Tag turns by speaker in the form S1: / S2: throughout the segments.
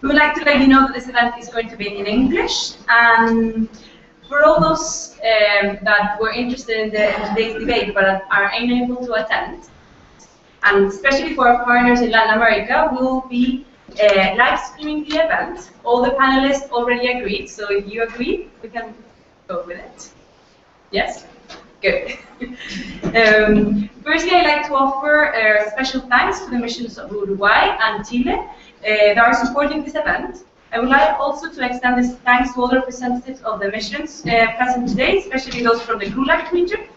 S1: We would like to let you know that this event is going to be in English, and for all those that were interested in today's debate but are unable to attend, and especially for our partners in Latin America, we will be live streaming the event. All the panelists already agreed, so if you agree, we can go with it. Yes? Good. Firstly, I'd like to offer special thanks to the missions of Uruguay and Chile that are supporting this event. I would like also to extend this thanks to all the representatives of the missions present today, especially those from the Gulag region,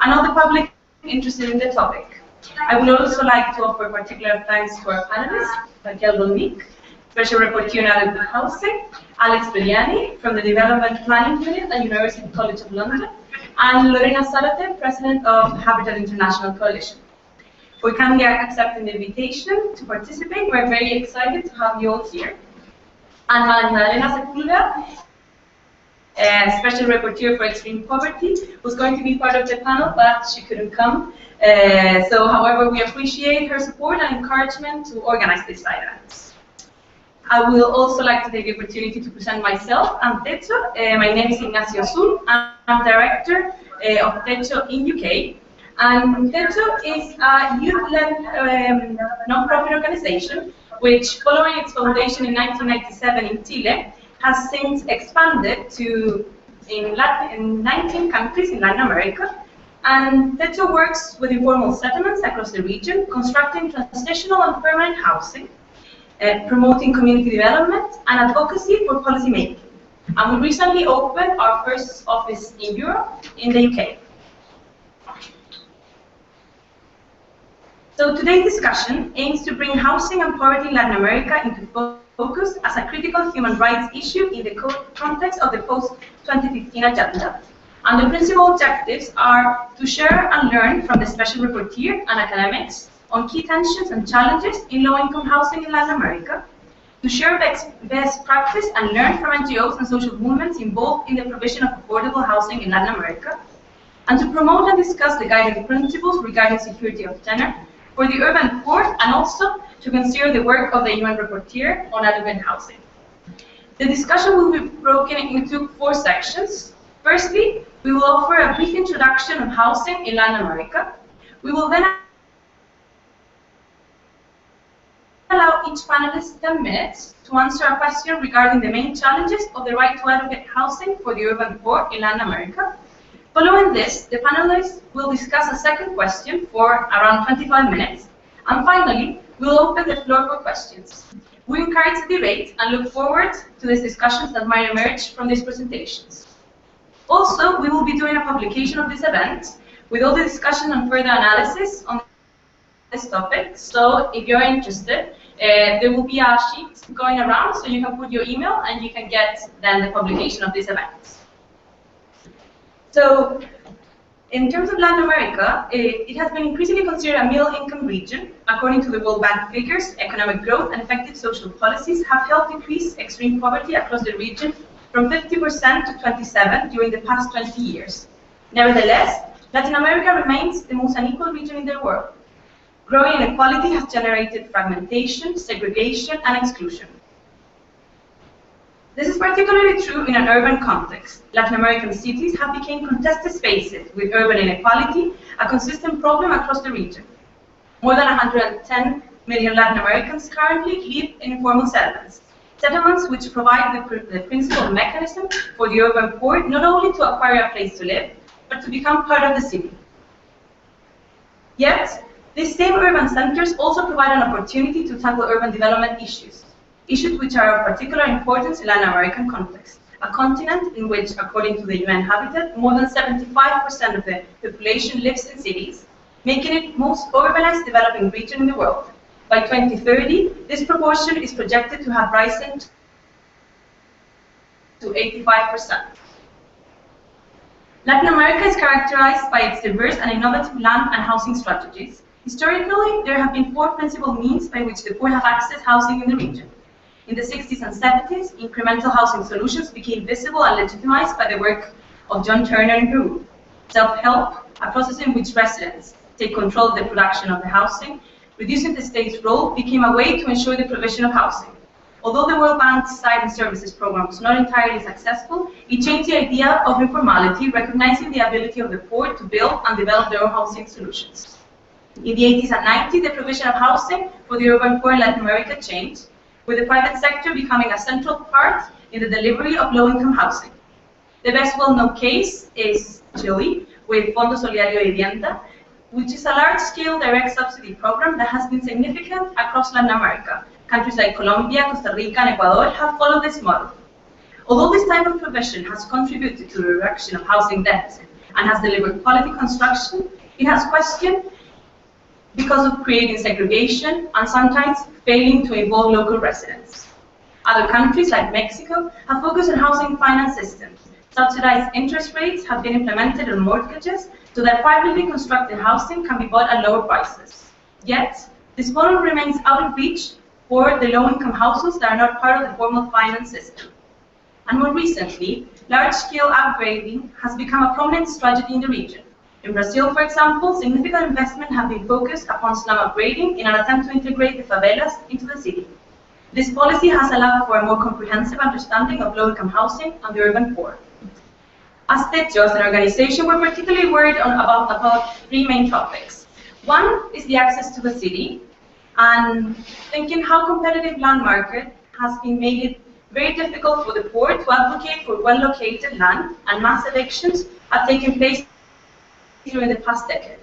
S1: and all the public interested in the topic. I would also like to offer particular thanks to our panelists, Raquel Dolnik, Special Rapporteur on Adequate Housing, Alex Beliani from the Development Planning Unit at University College of London, and Lorena Zarate, President of Habitat International Coalition. For kindly accepting the invitation to participate, we're very excited to have you all here. And Magdalena Sepulveda, Special Rapporteur for Extreme Poverty, who's going to be part of the panel, but she couldn't come. However, we appreciate her support and encouragement to organize this event. I will also like to take the opportunity to present myself and TECHO. My name is Ignacio Azul. I'm Director of TECHO in UK. And TECHO is a youth-led non-profit organization which, following its foundation in 1997 in Chile, has since expanded to in 19 countries in Latin America. And TECHO works with informal settlements across the region, constructing transitional and permanent housing, promoting community development and advocacy for policy making. And we recently opened our first office in Europe, in the UK. So today's discussion aims to bring housing and poverty in Latin America into focus as a critical human rights issue in the context of the post-2015 agenda. And the principal objectives are to share and learn from the Special Rapporteur and academics on key tensions and challenges in low-income housing in Latin America, to share best practice and learn from NGOs and social movements involved in the provision of affordable housing in Latin America, and to promote and discuss the guiding principles regarding security of tenure for the urban poor, and also to consider the work of the UN Rapporteur on adequate housing. The discussion will be broken into 4 sections. Firstly, we will offer a brief introduction of housing in Latin America. We will then allow each panelist 10 minutes to answer a question regarding the main challenges of the right to adequate housing for the urban poor in Latin America. Following this, the panelists will discuss a second question for around 25 minutes. And finally, we'll open the floor for questions. We encourage the debate and look forward to these discussions that might emerge from these presentations. Also, we will be doing a publication of this event with all the discussion and further analysis on this topic. So if you're interested, there will be a sheet going around, so you can put your email and you can get then the publication of this event. So, in terms of Latin America, it has been increasingly considered a middle-income region. According to the World Bank figures, economic growth and effective social policies have helped decrease extreme poverty across the region from 50% to 27% during the past 20 years. Nevertheless, Latin America remains the most unequal region in the world. Growing inequality has generated fragmentation, segregation, and exclusion. This is particularly true in an urban context. Latin American cities have become contested spaces, with urban inequality a consistent problem across the region. More than 110 million Latin Americans currently live in informal settlements, settlements which provide the principal mechanism for the urban poor not only to acquire a place to live, but to become part of the city. Yet, these same urban centers also provide an opportunity to tackle urban development issues which are of particular importance in Latin American context, a continent in which, according to the UN Habitat, more than 75% of the population lives in cities, making it the most urbanized developing region in the world. By 2030, this proportion is projected to have risen to 85%. Latin America is characterized by its diverse and innovative land and housing strategies. Historically, there have been 4 principal means by which the poor have accessed housing in the region. In the 60s and 70s, incremental housing solutions became visible and legitimized by the work of John Turner in Peru. Self-help, a process in which residents take control of the production of the housing, reducing the state's role, became a way to ensure the provision of housing. Although the World Bank's Site and Services Program was not entirely successful, it changed the idea of informality, recognizing the ability of the poor to build and develop their own housing solutions. In the 80s and 90s, the provision of housing for the urban poor in Latin America changed, with the private sector becoming a central part in the delivery of low-income housing. The best well-known case is Chile, with Fondo Solidario Vivienda, which is a large-scale direct subsidy program that has been significant across Latin America. Countries like Colombia, Costa Rica, and Ecuador have followed this model. Although this type of provision has contributed to the reduction of housing deficit and has delivered quality construction, it has questioned because of creating segregation and sometimes failing to involve local residents. Other countries, like Mexico, have focused on housing finance systems. Subsidized interest rates have been implemented on mortgages so that privately constructed housing can be bought at lower prices. Yet, this model remains out of reach for the low-income households that are not part of the formal finance system. And more recently, large-scale upgrading has become a prominent strategy in the region. In Brazil, for example, significant investment have been focused upon slum upgrading in an attempt to integrate the favelas into the city. This policy has allowed for a more comprehensive understanding of low-income housing and the urban poor. As TECHO, as an organization, we're particularly worried about three main topics. One is the access to the city, and thinking how competitive land market has been made it very difficult for the poor to advocate for well-located land, and mass evictions have taken place during the past decade.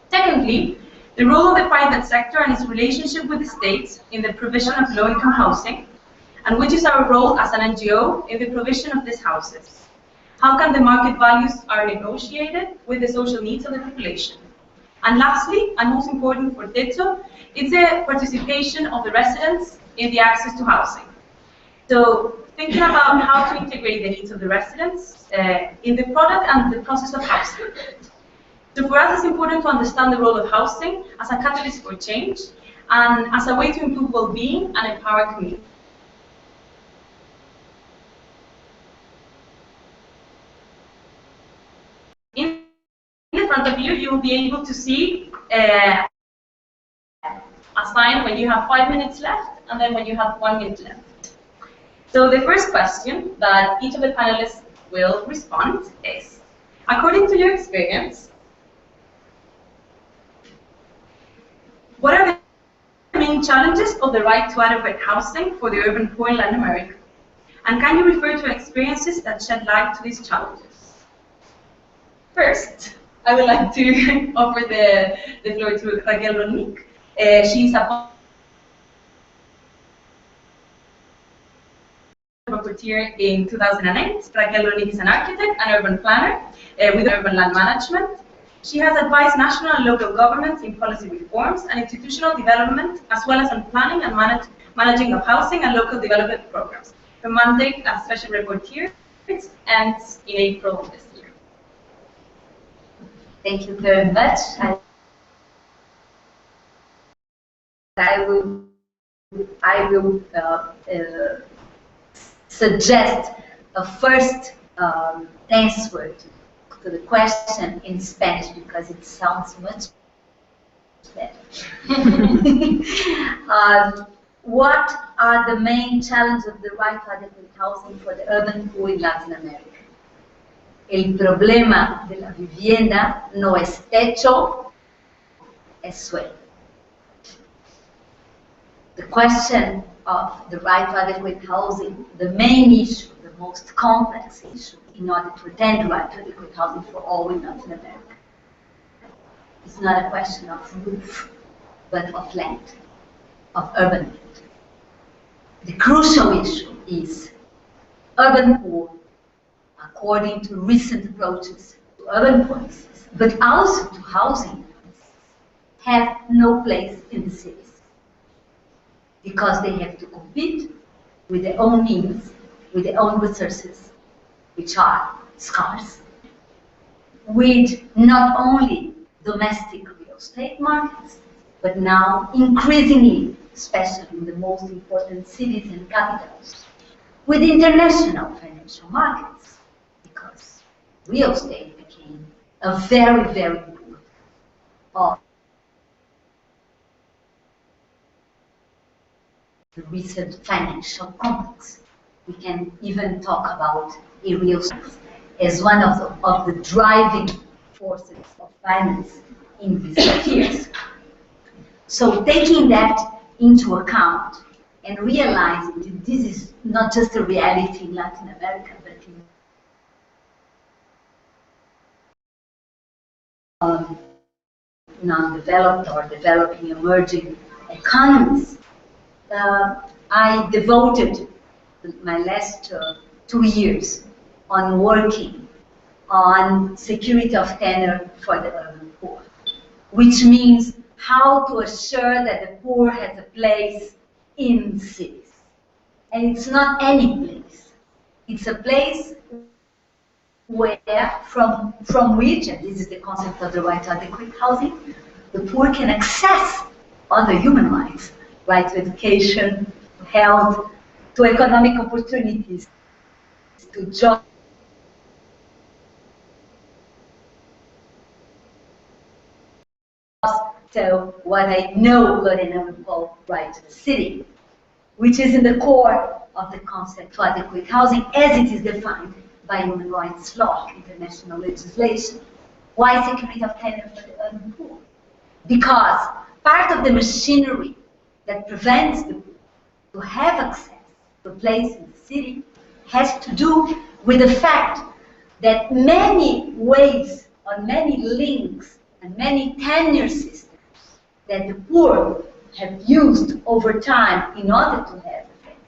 S1: Secondly, the role of the private sector and its relationship with the state in the provision of low-income housing, and which is our role as an NGO in the provision of these houses. How can the market values are negotiated with the social needs of the population? And lastly, and most important for TECHO, it's the participation of the residents in the access to housing. So thinking about how to integrate the needs of the residents in the product and the process of housing. So for us, it's important to understand the role of housing as a catalyst for change and as a way to improve well-being and empower communities. In the front of you, you will be able to see a sign when you have 5 minutes left and then when you have 1 minute left. So the first question that each of the panelists will respond is, according to your experience, what are the main challenges of the right to adequate housing for the urban poor in Latin America? And can you refer to experiences that shed light to these challenges? First, I would like to offer the floor to Raquel Rolnik. She's a volunteer in 2008. Raquel Rolnik is an architect and urban planner with urban land management. She has advised national and local governments in policy reforms and institutional development, as well as on planning and managing of housing and local development programs. Her mandate as special rapporteur ends in April of this year.
S2: Thank you very much. I will suggest a first answer to the question in Spanish because it sounds much better. What are the main challenges of the right to adequate housing for the urban poor in Latin America? El problema de la vivienda no es techo, es suelo. The question of the right to adequate housing, the main issue, the most complex issue, in order to attain the right to adequate housing for all in Latin America. It's not a question of roof, but of land, of urban land. The crucial issue is urban poor, according to recent approaches to urban policies, but also to housing policies, have no place in the cities because they have to compete with their own means, with their own resources, which are scarce, with not only domestic real estate markets, but now increasingly, especially in the most important cities and capitals, with international financial markets, because real estate became a very, very important part the recent financial complex. We can even talk about a real estate as one of the driving forces of finance in these years. So taking that into account and realizing that this is not just a reality in Latin America, but in non-developed or developing emerging economies, I devoted my last 2 years on working on security of tenure for the urban poor, which means how to assure that the poor has a place in cities. And it's not any place. It's a place where, from which, and this is the concept of the right to adequate housing, the poor can access other human rights, right to education, to health, to economic opportunities, to jobs. So what I know Lorena would call right to the city, which is in the core of the concept of adequate housing as it is defined by human rights law, international legislation. Why security of tenure for the urban poor? Because part of the machinery that prevents the poor to have access to a place in the city has to do with the fact that many ways or many links and many tenure systems that the poor have used over time in order to have effect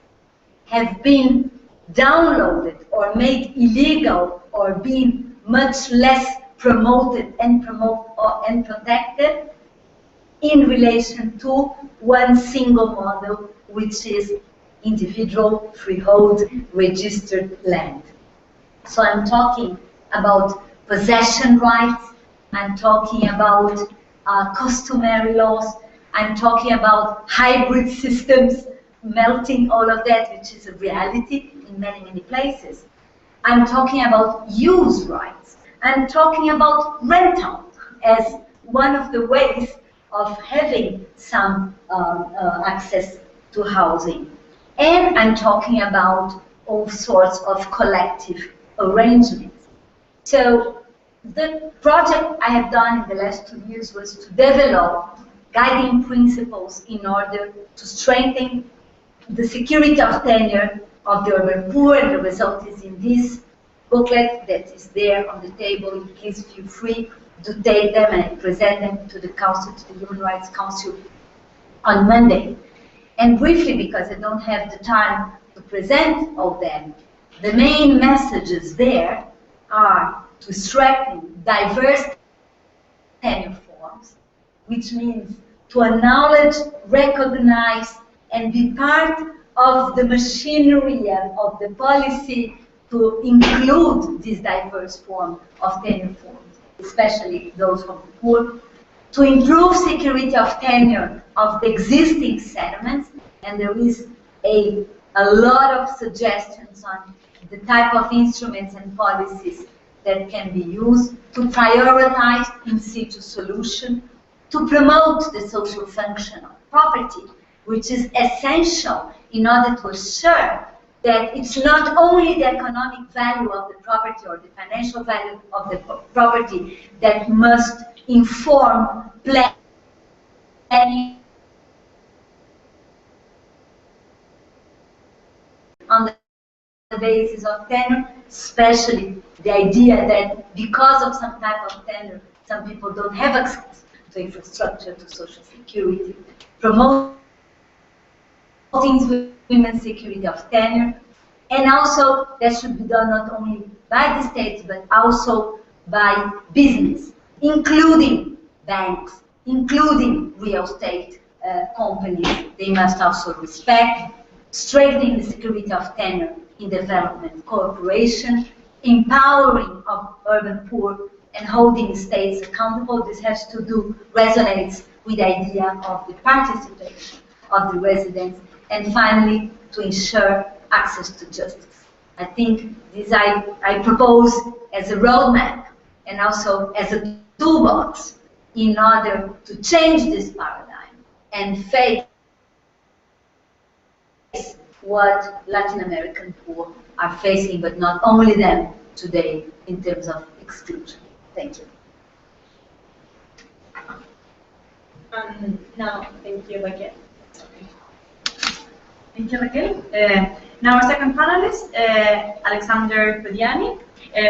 S2: have been downloaded or made illegal or been much less promoted and protected in relation to one single model, which is individual freehold registered land. So I'm talking about possession rights, I'm talking about customary laws, I'm talking about hybrid systems, melting all of that, which is a reality in many, many places. I'm talking about use rights. I'm talking about rental as one of the ways of having some access to housing. And I'm talking about all sorts of collective arrangements. So the project I have done in the last 2 years was to develop guiding principles in order to strengthen the security of tenure of the urban poor, and the result is in this booklet that is there on the table. Please feel free to take them and present them to the Council, to the Human Rights Council on Monday. And briefly, because I don't have the time to present all them, the main messages there are to strengthen diverse tenure forms, which means to acknowledge, recognize, and be part of the machinery of the policy to include this diverse form of tenure forms, especially those from the poor, to improve security of tenure of the existing settlements, and there is a lot of suggestions on the type of instruments and policies that can be used to prioritize in situ solution, to promote the social function of property, which is essential in order to assure that it's not only the economic value of the property or the financial value of the property that must inform planning on the basis of tenure, especially the idea that because of some type of tenure, some people don't have access to infrastructure, to social security, promoting women's security of tenure, and also that should be done not only by the state, but also by business, including banks, including real estate companies. They must also respect, strengthening the security of tenure in development cooperation, empowering of urban poor, and holding states accountable. This has to do, resonates with the idea of the participation of the residents, and finally, to ensure access to justice. I think this I propose as a roadmap and also as a toolbox in order to change this paradigm and face what Latin American poor are facing, but not only them today in terms of exclusion. Thank you.
S1: Now, thank you, Raquel. Thank you, Raquel. Now, our second panelist, Alexander Podiani,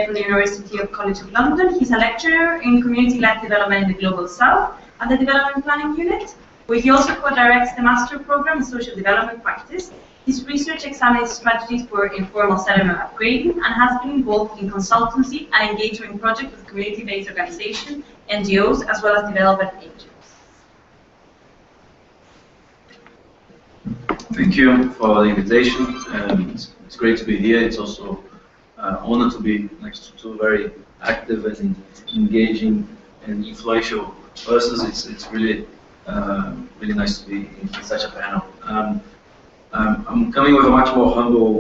S1: from the University of College of London. He's a lecturer in community-led development in the Global South at the Development Planning Unit, where he also co-directs the Master Program in Social Development Practice. His research examines strategies for informal settlement upgrading and has been involved in consultancy and engagement projects with community-based organizations, NGOs, as well as development agents.
S3: Thank you for the invitation. It's great to be here. It's also an honor to be next to two very active and engaging and influential persons. It's really really nice to be in such a panel. I'm coming with a much more humble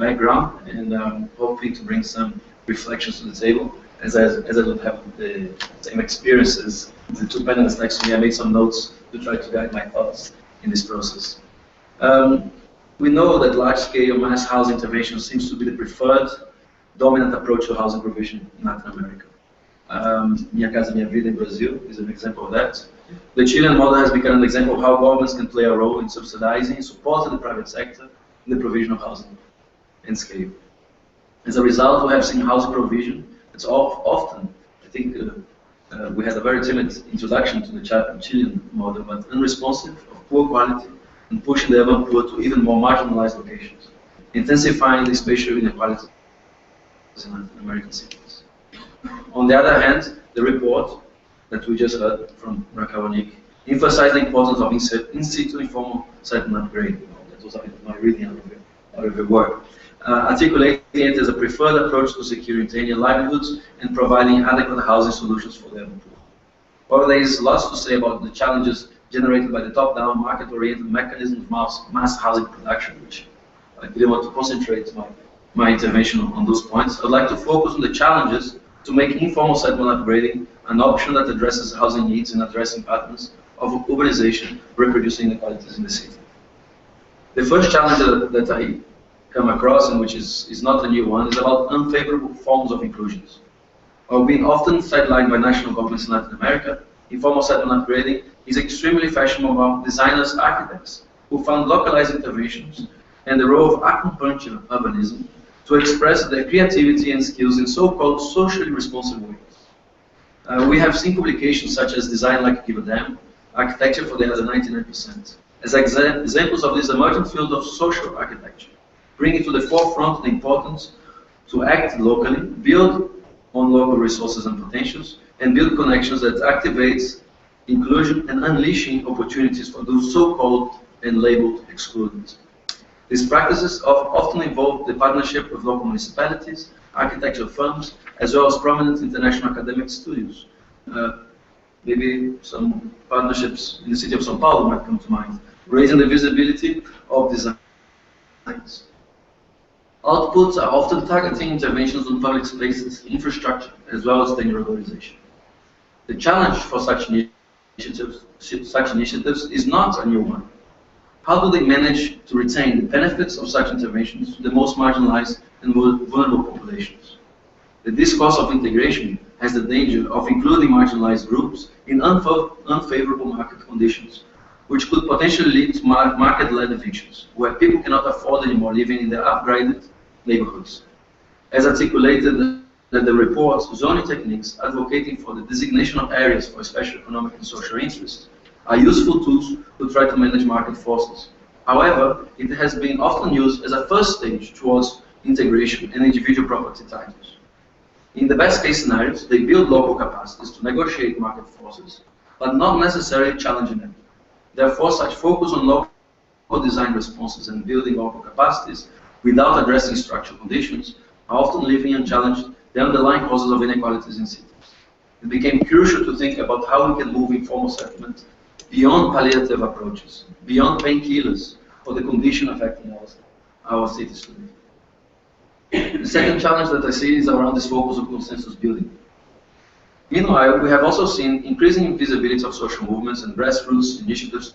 S3: background, and I'm hoping to bring some reflections to the table. As I don't have the same experiences, the two panelists next to me, I made some notes to try to guide my thoughts in this process. We know that large-scale mass housing intervention seems to be the preferred, dominant approach to housing provision in Latin America. Minha Casa Minha Vida in Brazil is an example of that. The Chilean model has become an example of how governments can play a role in subsidizing and supporting the private sector in the provision of housing and scale. As a result, we have seen housing provision that's often, I think, we had a very timid introduction to the Chilean model, but unresponsive, of poor quality, and pushing the urban poor to even more marginalized locations, intensifying the spatial inequalities in Latin American cities. On the other hand, the report that we just heard from Raquel and Nick emphasized the importance of in situ informal settlement upgrading. That was my reading out of the work. Articulating it as a preferred approach to securing tenure livelihoods and providing adequate housing solutions for the urban poor. While there is lots to say about the challenges generated by the top-down, market-oriented mechanism of mass housing production, which I really want to concentrate my intervention on those points, I'd like to focus on the challenges to make informal settlement upgrading an option that addresses housing needs and addressing patterns of urbanization reproducing inequalities in the city. The first challenge that I come across, and which is not a new one, is about unfavorable forms of inclusions. While being often sidelined by national governments in Latin America, informal settlement upgrading is extremely fashionable among designers, architects, who found localized interventions and the role of acupuncture urbanism to express their creativity and skills in so-called socially responsive ways. We have seen publications such as Design Like Give a Damn, Architecture for the Other 99%, as examples of this emerging field of social architecture, bringing to the forefront the importance to act locally, build on local resources and potentials, and build connections that activates inclusion and unleashing opportunities for those so-called and labeled excluded. These practices often involve the partnership of local municipalities, architectural firms, as well as prominent international academic studios. Maybe some partnerships in the city of São Paulo might come to mind, raising the visibility of designs. Outputs are often targeting interventions on public spaces, infrastructure, as well as tenure regularization. The challenge for such initiatives is not a new one. How do they manage to retain the benefits of such interventions to the most marginalized and vulnerable populations? The discourse of integration has the danger of including marginalized groups in unfavorable market conditions, which could potentially lead to market-led evictions, where people cannot afford anymore living in their upgraded neighborhoods. As articulated in the report, zoning techniques advocating for the designation of areas for special economic and social interest are useful tools to try to manage market forces. However, it has been often used as a first stage towards integration and individual property titles. In the best case scenarios, they build local capacities to negotiate market forces, but not necessarily challenging them. Therefore, such focus on local design responses and building local capacities without addressing structural conditions are often leaving unchallenged the underlying causes of inequalities in cities. It became crucial to think about how we can move informal settlement beyond palliative approaches, beyond painkillers for the condition affecting our cities today. The second challenge that I see is around this focus on consensus building. Meanwhile, we have also seen increasing visibility of social movements and grassroots initiatives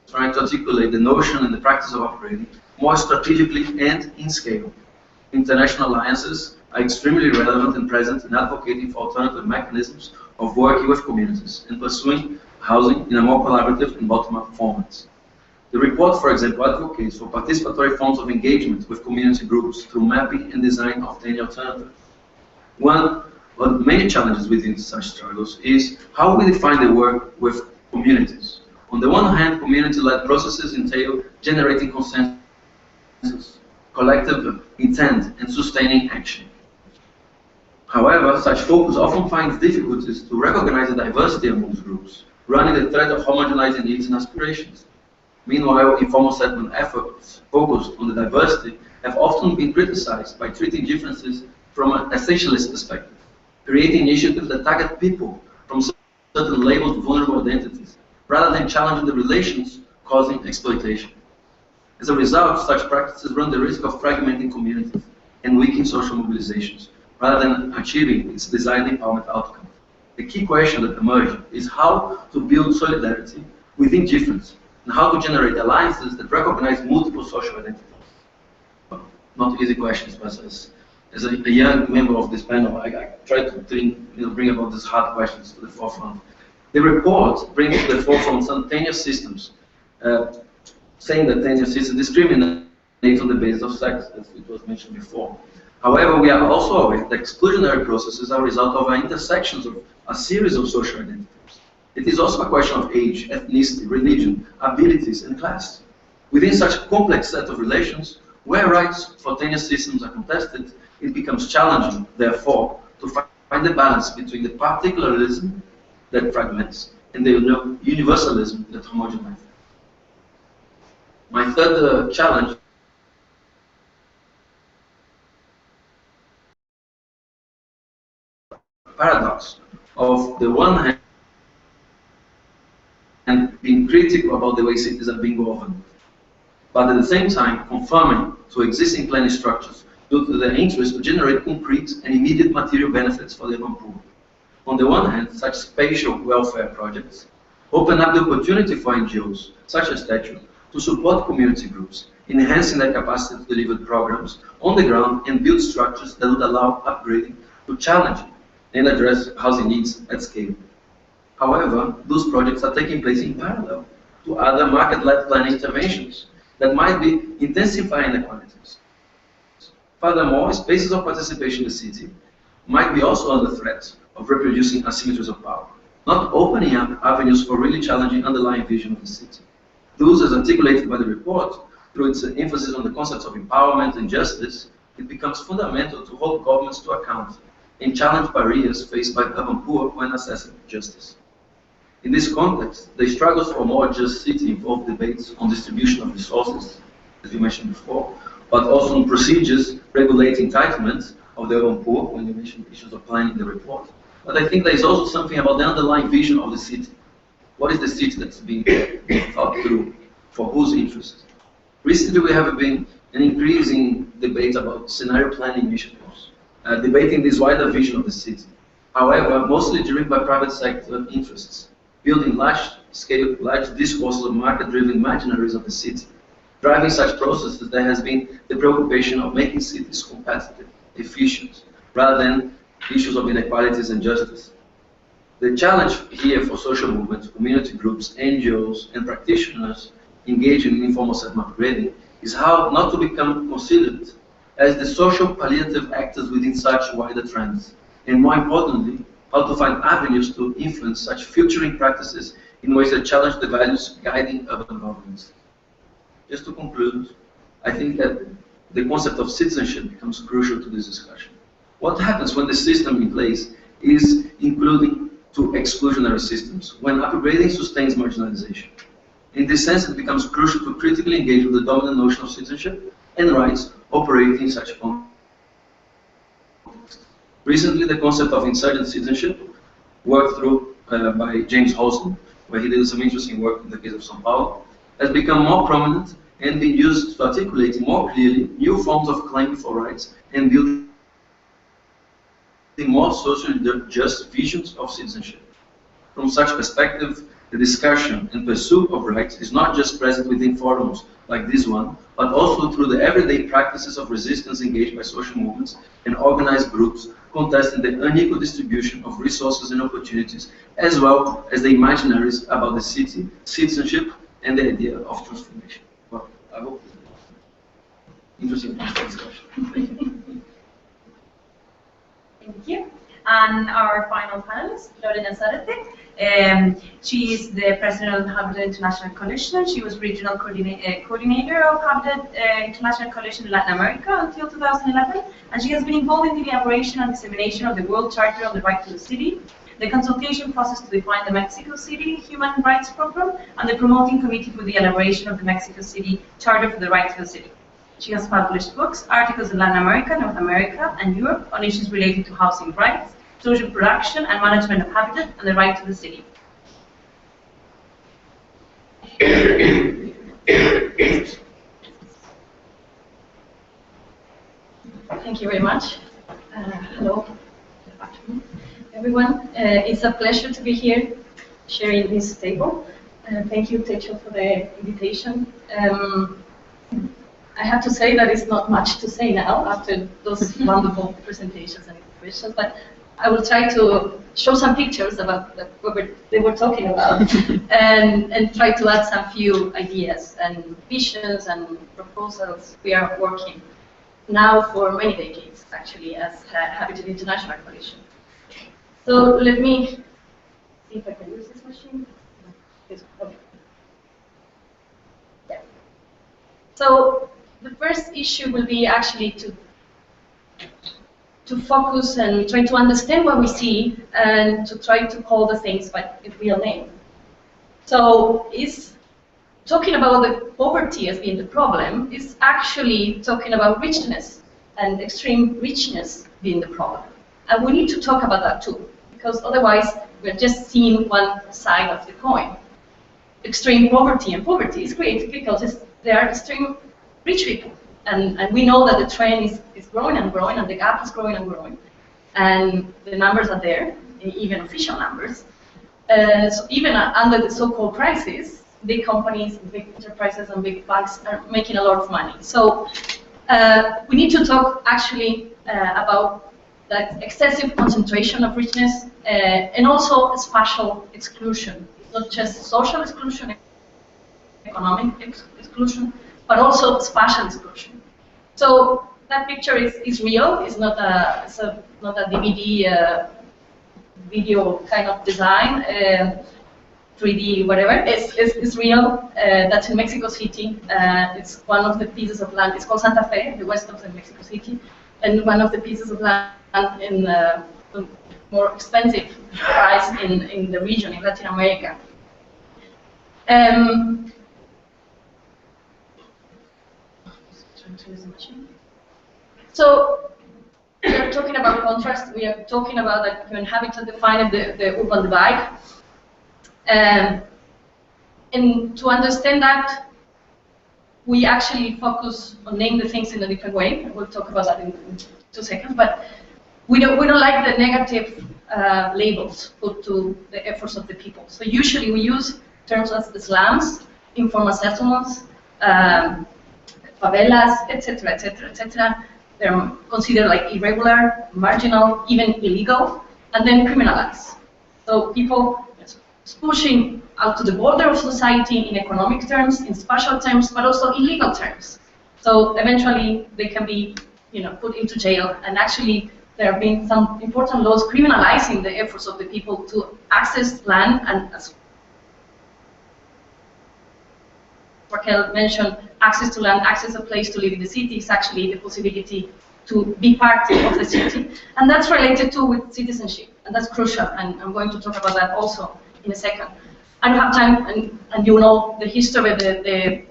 S3: trying to articulate the notion and the practice of upgrading more strategically and in scale. International alliances are extremely relevant and present in advocating for alternative mechanisms of working with communities and pursuing housing in a more collaborative and bottom-up format. The report, for example, advocates for participatory forms of engagement with community groups through mapping and design of any alternative. One of the many challenges within such struggles is how we define the work with communities. On the one hand, community-led processes entail generating consensus, collective intent, and sustaining action. However, such focus often finds difficulties to recognize the diversity amongst groups, running the threat of homogenizing needs and aspirations. Meanwhile, informal settlement efforts focused on the diversity have often been criticized by treating differences from an essentialist perspective, creating initiatives that target people from certain labeled vulnerable identities, rather than challenging the relations causing exploitation. As a result, such practices run the risk of fragmenting communities and weakening social mobilizations, rather than achieving its desired empowerment outcome. The key question that emerges is how to build solidarity within difference, and how to generate alliances that recognize multiple social identities. Not easy questions, but as a young member of this panel, I try to bring about these hard questions to the forefront. The report brings to the forefront some tenuous systems, saying that tenuous systems discriminate on the basis of sex, as it was mentioned before. However, we are also aware that exclusionary processes are a result of intersections of a series of social identities. It is also a question of age, ethnicity, religion, abilities, and class. Within such a complex set of relations, where rights for tenuous systems are contested, it becomes challenging, therefore, to find the balance between the particularism that fragments and the universalism that homogenizes. My third challenge paradox of the one hand and being critical about the way cities are being governed, but at the same time conforming to existing planning structures due to the interest to generate concrete and immediate material benefits for the urban poor. On the one hand, such spatial welfare projects open up the opportunity for NGOs, such as TECHO, to support community groups, enhancing their capacity to deliver programs on the ground and build structures that would allow upgrading to challenge and address housing needs at scale. However, those projects are taking place in parallel to other market-led planning interventions that might be intensifying inequalities. Furthermore, spaces of participation in the city might be also under threat of reproducing asymmetries of power, not opening up avenues for really challenging underlying vision of the city. Those, as articulated by the report, through its emphasis on the concepts of empowerment and justice, it becomes fundamental to hold governments to account and challenge barriers faced by urban poor when assessing justice. In this context, the struggles for a more just city involve debates on distribution of resources, as you mentioned before, but also on procedures regulating entitlements of the urban poor, when you mentioned issues of planning in the report. But I think there is also something about the underlying vision of the city. What is the city that's being thought through? For whose interest? Recently, we have been an increasing debate about scenario planning initiatives, debating this wider vision of the city. However, mostly driven by private sector interests, building large-scale, large discourses of market-driven imaginaries of the city. Driving such processes, there has been the preoccupation of making cities competitive, efficient, rather than issues of inequalities and justice. The challenge here for social movements, community groups, NGOs, and practitioners engaging in informal settlement upgrading is how not to become considered as the social palliative actors within such wider trends, and more importantly, how to find avenues to influence such futuring practices in ways that challenge the values guiding urban governance. Just to conclude, I think that the concept of citizenship becomes crucial to this discussion. What happens when the system in place is including to exclusionary systems, when upgrading sustains marginalization? In this sense, it becomes crucial to critically engage with the dominant notion of citizenship and rights operating in such a context. Recently, the concept of insurgent citizenship, worked through by James Holston, where he did some interesting work in the case of São Paulo, has become more prominent and been used to articulate more clearly new forms of claim for rights and building more socially just visions of citizenship. From such perspective, the discussion and pursuit of rights is not just present within forums like this one, but also through the everyday practices of resistance engaged by social movements and organized groups contesting the unequal distribution of resources and opportunities, as well as the imaginaries about the city, citizenship, and the idea of transformation. Well, I hope interesting discussion.
S1: Thank you. And our final panelist, Lorena Zarate. She is the president of the Habitat International Coalition. She was regional coordinator of Habitat International Coalition in Latin America until 2011. And she has been involved in the elaboration and dissemination of the World Charter on the Right to the City, the consultation process to define the Mexico City Human Rights Program, and the promoting committee for the elaboration of the Mexico City Charter for the Right to the City. She has published books, articles in Latin America, North America, and Europe on issues related to housing rights, social production and management of habitat, and the right to the city.
S4: Thank you very much. Hello, good afternoon, everyone. It's a pleasure to be here sharing this table. Thank you, TECHO, for the invitation. I have to say that it's not much to say now after those wonderful presentations and questions, but I will try to show some pictures about what they were talking about and try to add some few ideas and visions and proposals we are working now for many decades, actually, as Habitat International Coalition. So let me see if I can use this machine. Okay. Yeah. So the first issue will be actually to focus and try to understand what we see and to try to call the things by its real name. So is talking about the poverty as being the problem is actually talking about richness and extreme richness being the problem. And we need to talk about that too, because otherwise we're just seeing one side of the coin. Extreme poverty, and poverty is great because there are extreme rich people. And we know that the trend is growing and growing, and the gap is growing and growing. And the numbers are there, even official numbers. So even under the so-called crisis, big companies, big enterprises, and big banks are making a lot of money. So we need to talk actually about that excessive concentration of richness and also spatial exclusion. It's not just social exclusion, economic exclusion, but also spatial exclusion. So that picture is real. It's not not a DVD video kind of design, 3D whatever. It's real. That's in Mexico City. It's one of the pieces of land. It's called Santa Fe, the west of Mexico City, and one of the pieces of land in the more expensive price in the region in Latin America. So we are talking about contrast. We are talking about that human habitat defined the urban divide. And to understand that, we actually focus on naming the things in a different way. We'll talk about that in 2 seconds. But we don't like the negative labels put to the efforts of the people. So usually we use terms as slums, informal settlements, favelas, etc., etc., etc. They're considered like irregular, marginal, even illegal, and then criminalized. So people pushing out to the border of society in economic terms, in spatial terms, but also in legal terms. So eventually they can be, put into jail. And actually, there have been some important laws criminalizing the efforts of the people to access land, and as Raquel mentioned, access to land, access a place to live in the city is actually the possibility to be part of the city. And that's related to with citizenship, and that's crucial, and I'm going to talk about that also in a second. I don't have time, and you know the history of the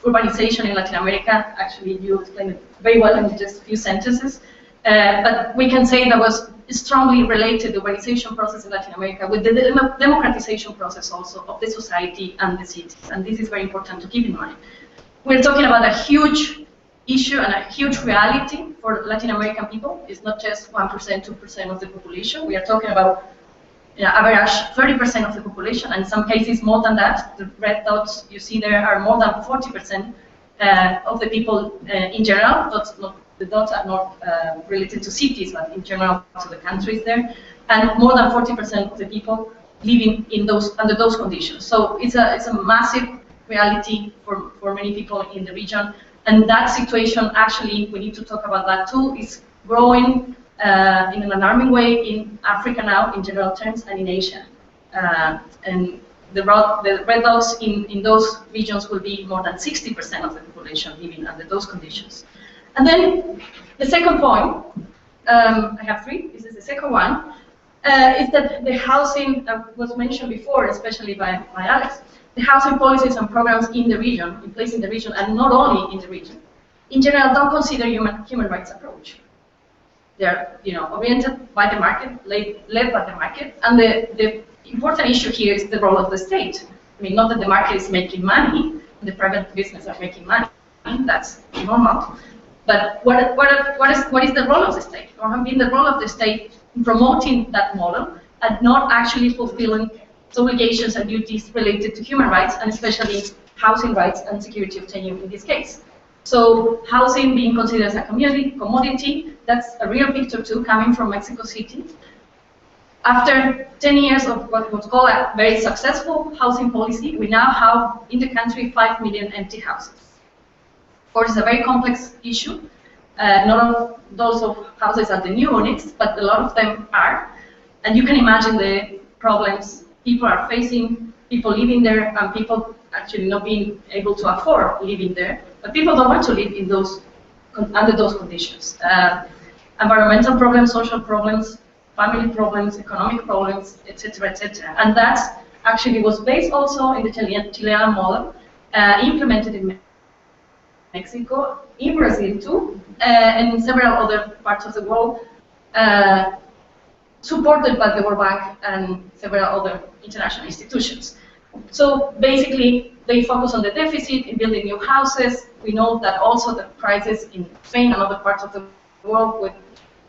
S4: urbanization in Latin America. Actually, you explained it very well in just a few sentences. But we can say that was strongly related, the urbanization process in Latin America, with the democratization process also of the society and the cities. And this is very important to keep in mind. We're talking about a huge issue and a huge reality for Latin American people. It's not just 1%, 2% of the population. We are talking about average 30% of the population, and in some cases more than that. The red dots you see there are more than 40% of the people in general. The dots are not related to cities, but in general to the countries there. And more than 40% of the people living in under those conditions. So it's a massive reality for many people in the region. And that situation, actually, we need to talk about that too, is growing in an alarming way in Africa now, in general terms, and in Asia. And the red dots in those regions will be more than 60% of the population living under those conditions. And then the second point, I have three, this is the second one, is that the housing that was mentioned before, especially by Alex, the housing policies and programs in the region, in place in the region, and not only in the region, in general, don't consider human rights approach. They're oriented by the market, led by the market, and the important issue here is the role of the state. I mean, not that the market is making money, the private business are making money, that's normal. But what is the role of the state? Or have been the role of the state in promoting that model and not actually fulfilling obligations and duties related to human rights, and especially housing rights and security of tenure in this case. So housing being considered as a commodity, that's a real picture too, coming from Mexico City. After 10 years of what was called a very successful housing policy, we now have in the country 5 million empty houses. Of course, it's a very complex issue. Not all those of houses are the new units, but a lot of them are. And you can imagine the problems people are facing, people living there, and people actually not being able to afford living there. But people don't want to live in under those conditions. Environmental problems, social problems, family problems, economic problems, etc., etc. And that actually was based also in the Chilean model, implemented in Mexico, in Brazil too, and in several other parts of the world, supported by the World Bank and several other international institutions. So basically, they focus on the deficit in building new houses. We know that also the crisis in Spain and other parts of the world with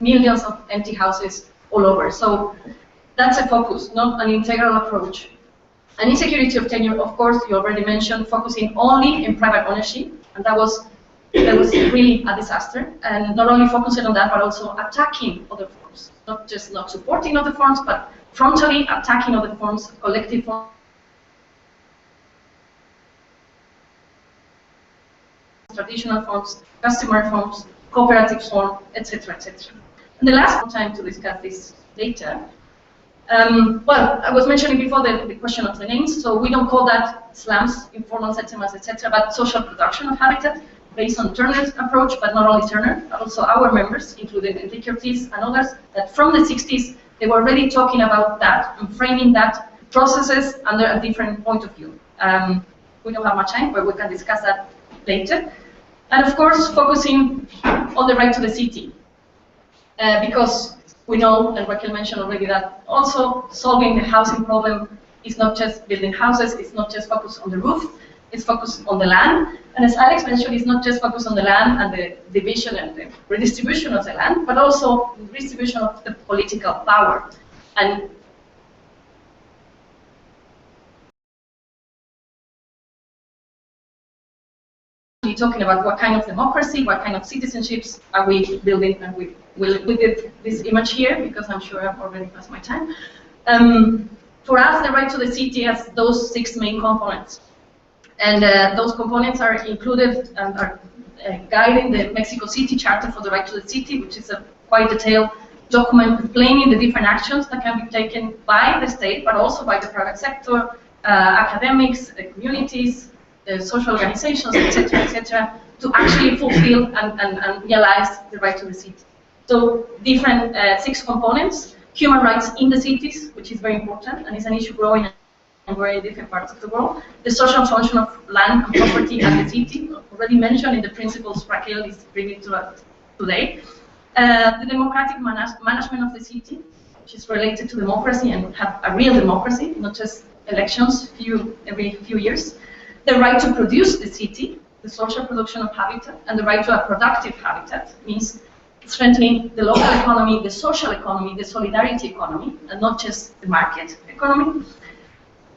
S4: millions of empty houses all over. So that's a focus, not an integral approach. And insecurity of tenure, of course, you already mentioned, focusing only in private ownership, and that was really a disaster. And not only focusing on that, but also attacking other forms, not just not supporting other forms, but frontally attacking other forms, collective forms, traditional forms, customer forms, cooperative forms, etc., etc. And the last time to discuss this data. Well, I was mentioning before the question of the names, so we don't call that slums, informal settlements, etc., but social production of habitat based on Turner's approach, but not only Turner, but also our members, including Enrique Ortiz and others, that from the 60s, they were already talking about that and framing that processes under a different point of view. We don't have much time, but we can discuss that later. And of course, focusing on the right to the city, because we know, and Raquel mentioned already, that also solving the housing problem is not just building houses, it's not just focused on the roof, it's focused on the land. And as Alex mentioned, it's not just focused on the land and the division and the redistribution of the land, but also the redistribution of the political power. And talking about what kind of democracy, what kind of citizenships are we building, and we did this image here because I'm sure I've already passed my time. For us, the right to the city has those 6 main components, and those components are included and are guiding the Mexico City Charter for the Right to the City, which is a quite detailed document explaining the different actions that can be taken by the state, but also by the private sector, academics, communities, social organizations, etc., to actually fulfill and realize the right to the city. So different 6 components: human rights in the cities, which is very important, and it's an issue growing in very different parts of the world. The social function of land and property at the city, already mentioned in the principles Raquel is bringing to us today. The democratic management of the city, which is related to democracy and have a real democracy, not just elections every few years. The right to produce the city, the social production of habitat, and the right to a productive habitat means strengthening the local economy, the social economy, the solidarity economy, and not just the market economy.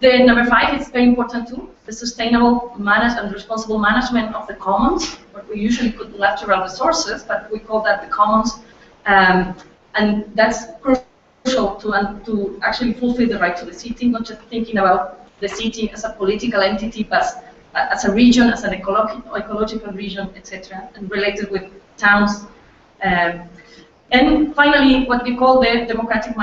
S4: The number 5 is very important too, the sustainable and responsible management of the commons, what we usually call natural resources, but we call that the commons, and that's crucial to actually fulfill the right to the city, not just thinking about the city as a political entity, but as a region, as an ecological region, etc., and related with towns. And finally, what we call the democratic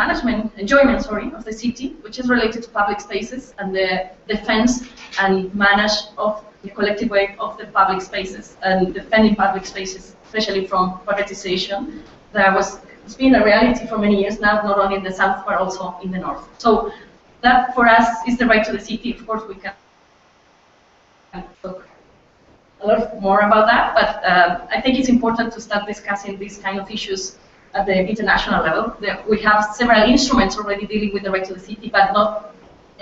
S4: enjoyment of the city, which is related to public spaces and the defense and manage of the collective way of the public spaces and defending public spaces, especially from privatization. It's been a reality for many years now, not only in the south, but also in the north. So that for us is the right to the city. Of course, we can talk a lot more about that, but I think it's important to start discussing these kind of issues at the international level. We have several instruments already dealing with the right to the city, but not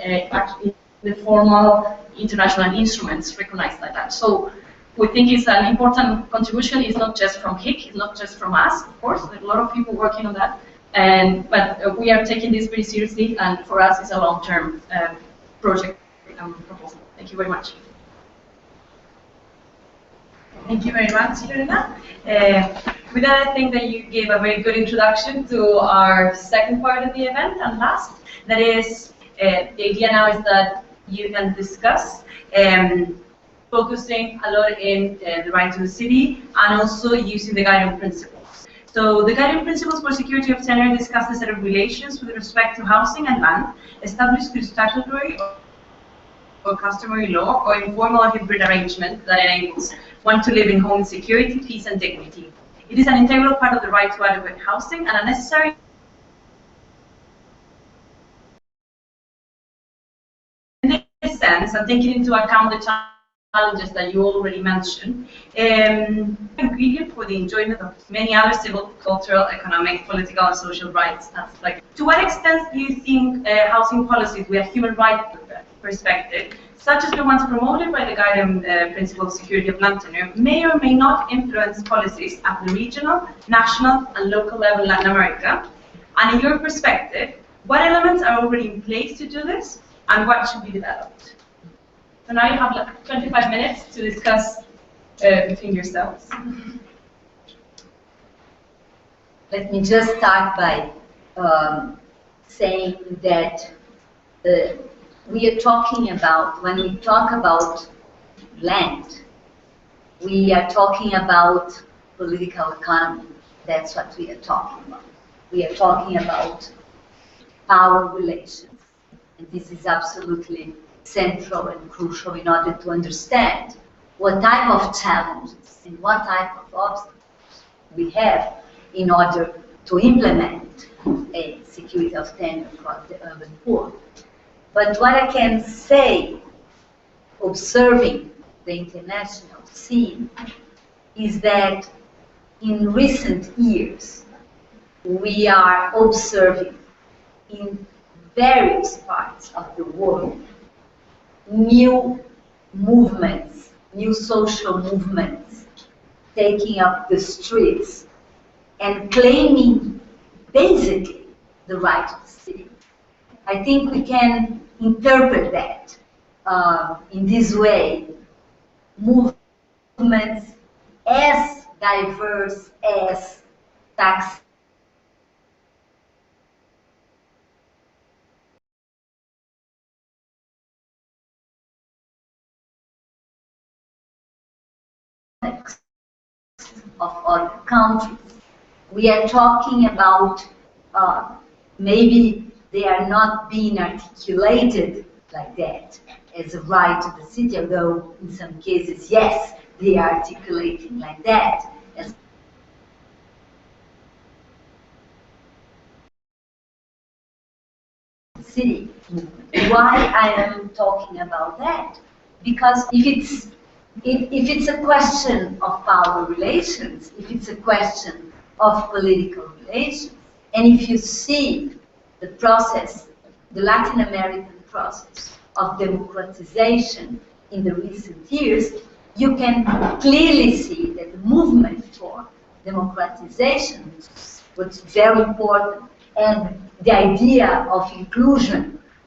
S4: actually the formal international instruments recognized like that. So we think it's an important contribution. It's not just from HIC, it's not just from us, of course. There's a lot of people working on that, but we are taking this very seriously, and for us it's a long-term project proposal. Thank you very much.
S1: Thank you very much, Lorena. With that, I think that you gave a very good introduction to our second part of the event and last. That is, the idea now is that you can discuss, focusing a lot in the right to the city and also using the guiding principles. So the guiding principles for security of tenure discuss the set of relations with respect to housing and land established through statutory or customary law or informal or hybrid arrangement that enables one to live in home security, peace and dignity. It is an integral part of the right to adequate housing and a necessary in this sense, and taking into account the challenges that you already mentioned, ingredient for the enjoyment of many other civil, cultural, economic, political and social rights. To what extent do you think housing policies with a human rights perspective, such as the ones promoted by the guiding principle of security of land tenure, may or may not influence policies at the regional, national and local level in Latin America? And in your perspective, what elements are already in place to do this and what should be developed? So now you have like 25 minutes to discuss between yourselves.
S2: Let me just start by saying that we are talking about, when we talk about land, we are talking about political economy. That's what we are talking about. We are talking about power relations. And this is absolutely central and crucial in order to understand what type of challenges and what type of obstacles we have in order to implement a security of tenure for the urban poor. But what I can say, observing the international scene, is that in recent years, we are observing in various parts of the world new movements, new social movements taking up the streets and claiming basically the right of the city. I think we can interpret that in this way. Movements as diverse as tax of other countries. We are talking about maybe they are not being articulated like that as a right to the city, although in some cases, yes, they are articulating like that as city movement. Why I am talking about that? Because if it's a question of power relations, if it's a question of political relations, and if you see the process, the Latin American process of democratization in the recent years, you can clearly see that the movement for democratization, which is very important, and the idea of inclusion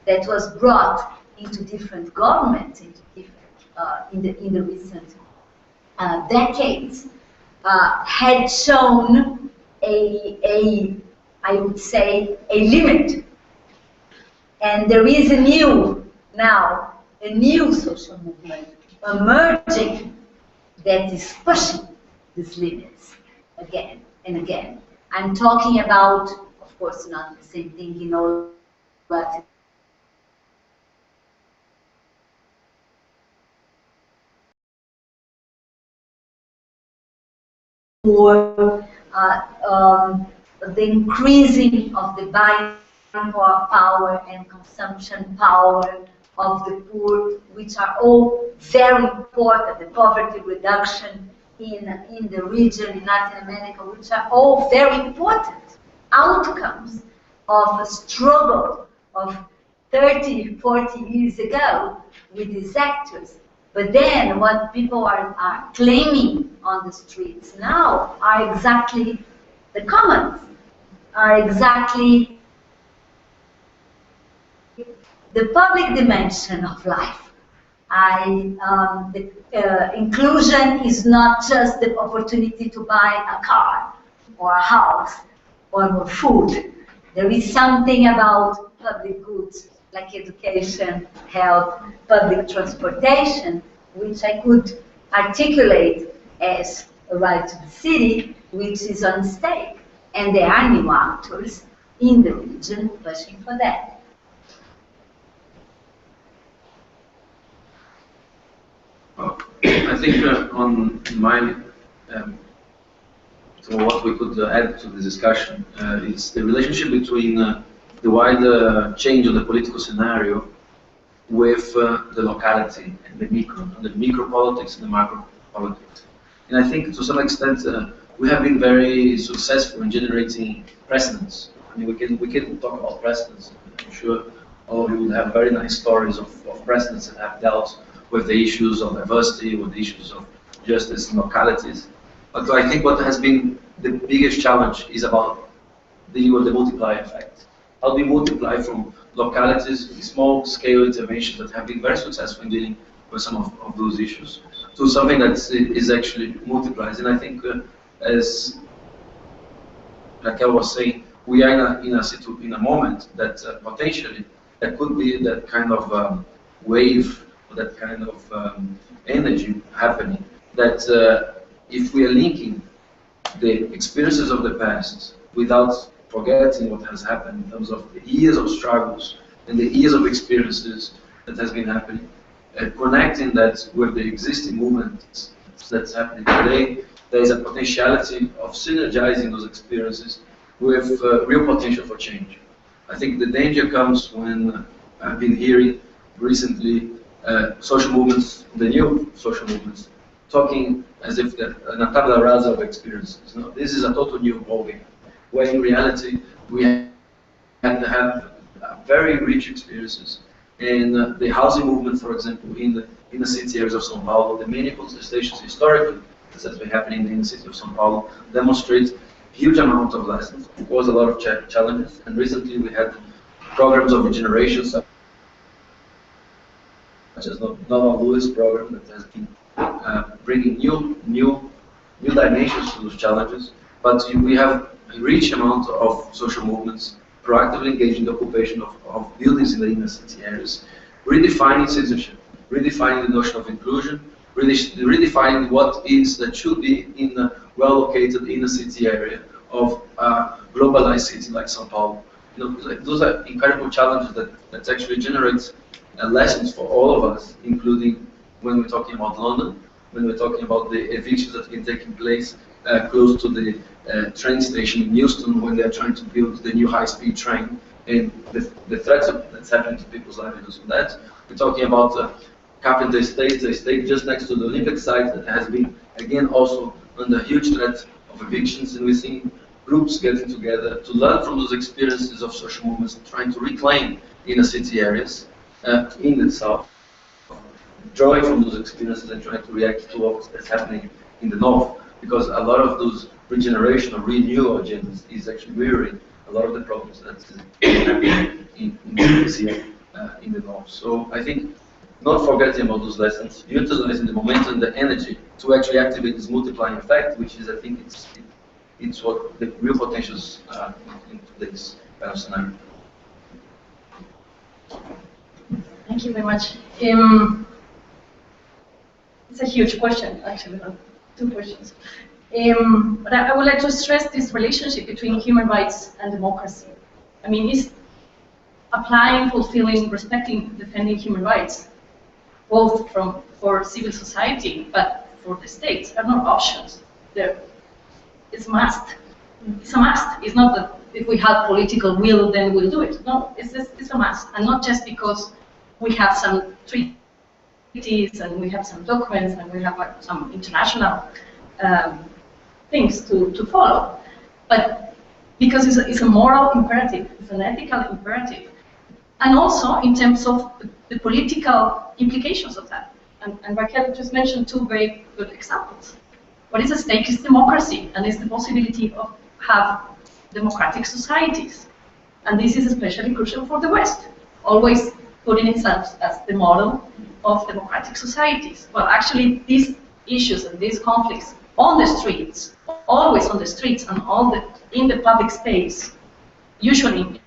S2: that was brought into different governments, into different, in the recent decades, had shown I would say, a limit. And there is a new social movement emerging that is pushing these limits again and again. I'm talking about, of course, not the same thing in all Latin or the increasing of the buying power and consumption power of the poor, which are all very important, the poverty reduction in the region, in Latin America, which are all very important outcomes of a struggle of 30, 40 years ago with these actors. But then what people are claiming on the streets now are exactly the commons, are exactly the public dimension of life. Inclusion is not just the opportunity to buy a car or a house or more food. There is something about public goods like education, health, public transportation, which I could articulate as a right to the city, which is on stake. And there are new actors in the region pushing for that.
S3: I think on my so what we could add to the discussion is the relationship between the wider change of the political scenario with the locality and the micro politics and the macro politics. And I think to some extent we have been very successful in generating precedents. I mean, we can talk about precedents. I'm sure all of you will have very nice stories of precedents that have dealt with the issues of diversity, with the issues of justice in localities. But I think what has been the biggest challenge is about dealing with the multiplier effect. How do we multiply from localities, small-scale interventions that have been very successful in dealing with some of those issues, to something that is actually multiplies. And I think, as Raquel was saying, we are in a moment that potentially there could be that kind of wave, or that kind of energy happening, that if we are linking the experiences of the past without forgetting what has happened in terms of the years of struggles and the years of experiences that has been happening, connecting that with the existing movements that's happening today, there is a potentiality of synergizing those experiences with real potential for change. I think the danger comes when I've been hearing recently social movements, the new social movements, talking as if they're a tabula rasa of experiences. No, this is a total new ballgame, where in reality we have very rich experiences. And the housing movement, for example, in the city areas of São Paulo, the many protestations historically that has been happening in the city of São Paulo demonstrate huge amount of lessons. Of course, a lot of challenges. And recently we had programs of regeneration, such as Nova Luz program that has been bringing new dimensions to those challenges. But we have a rich amount of social movements proactively engaging the occupation of buildings in the inner city areas, redefining citizenship, redefining the notion of inclusion, redefining what is that should be in a well-located inner city area of a globalized city like São Paulo. You know, those are incredible challenges that actually generate lessons for all of us, including when we're talking about London, when we're talking about the evictions that have been taking place close to the train station in Houston, when they're trying to build the new high-speed train, and the threats that's happening to people's livelihoods from that. We're talking about Carpenter Estate, the estate just next to the Olympic site that has been, again, also under huge threat of evictions, and we're seeing groups getting together to learn from those experiences of social movements, trying to reclaim inner city areas in the south, drawing from those experiences and trying to react to what's happening in the north. because a lot of those regeneration or renewal agendas is actually mirroring a lot of the problems that's happening in democracy in the north. So I think not forgetting about those lessons, utilizing the momentum, the energy to actually activate this multiplying effect, which is, I think, it's what the real potentials in today's kind of scenario.
S4: Thank you very much. It's a huge question, actually, two questions. But I would like to stress this relationship between human rights and democracy. I mean, is applying, fulfilling, respecting, defending human rights, both for civil society, but for the states, are not options. It's a must. It's a must. It's not that if we have political will, then we'll do it. No, it's a must. And not just because we have some treaties and we have some documents and we have some international things to follow, but because it's a moral imperative, it's an ethical imperative. And also in terms of the political implications of that. And Raquel just mentioned two very good examples. What is at stake is democracy, and it's the possibility of have democratic societies. And this is especially crucial for the West, always putting itself as the model of democratic societies. Well, actually, these issues and these conflicts on the streets, always on the streets and in the public space, usually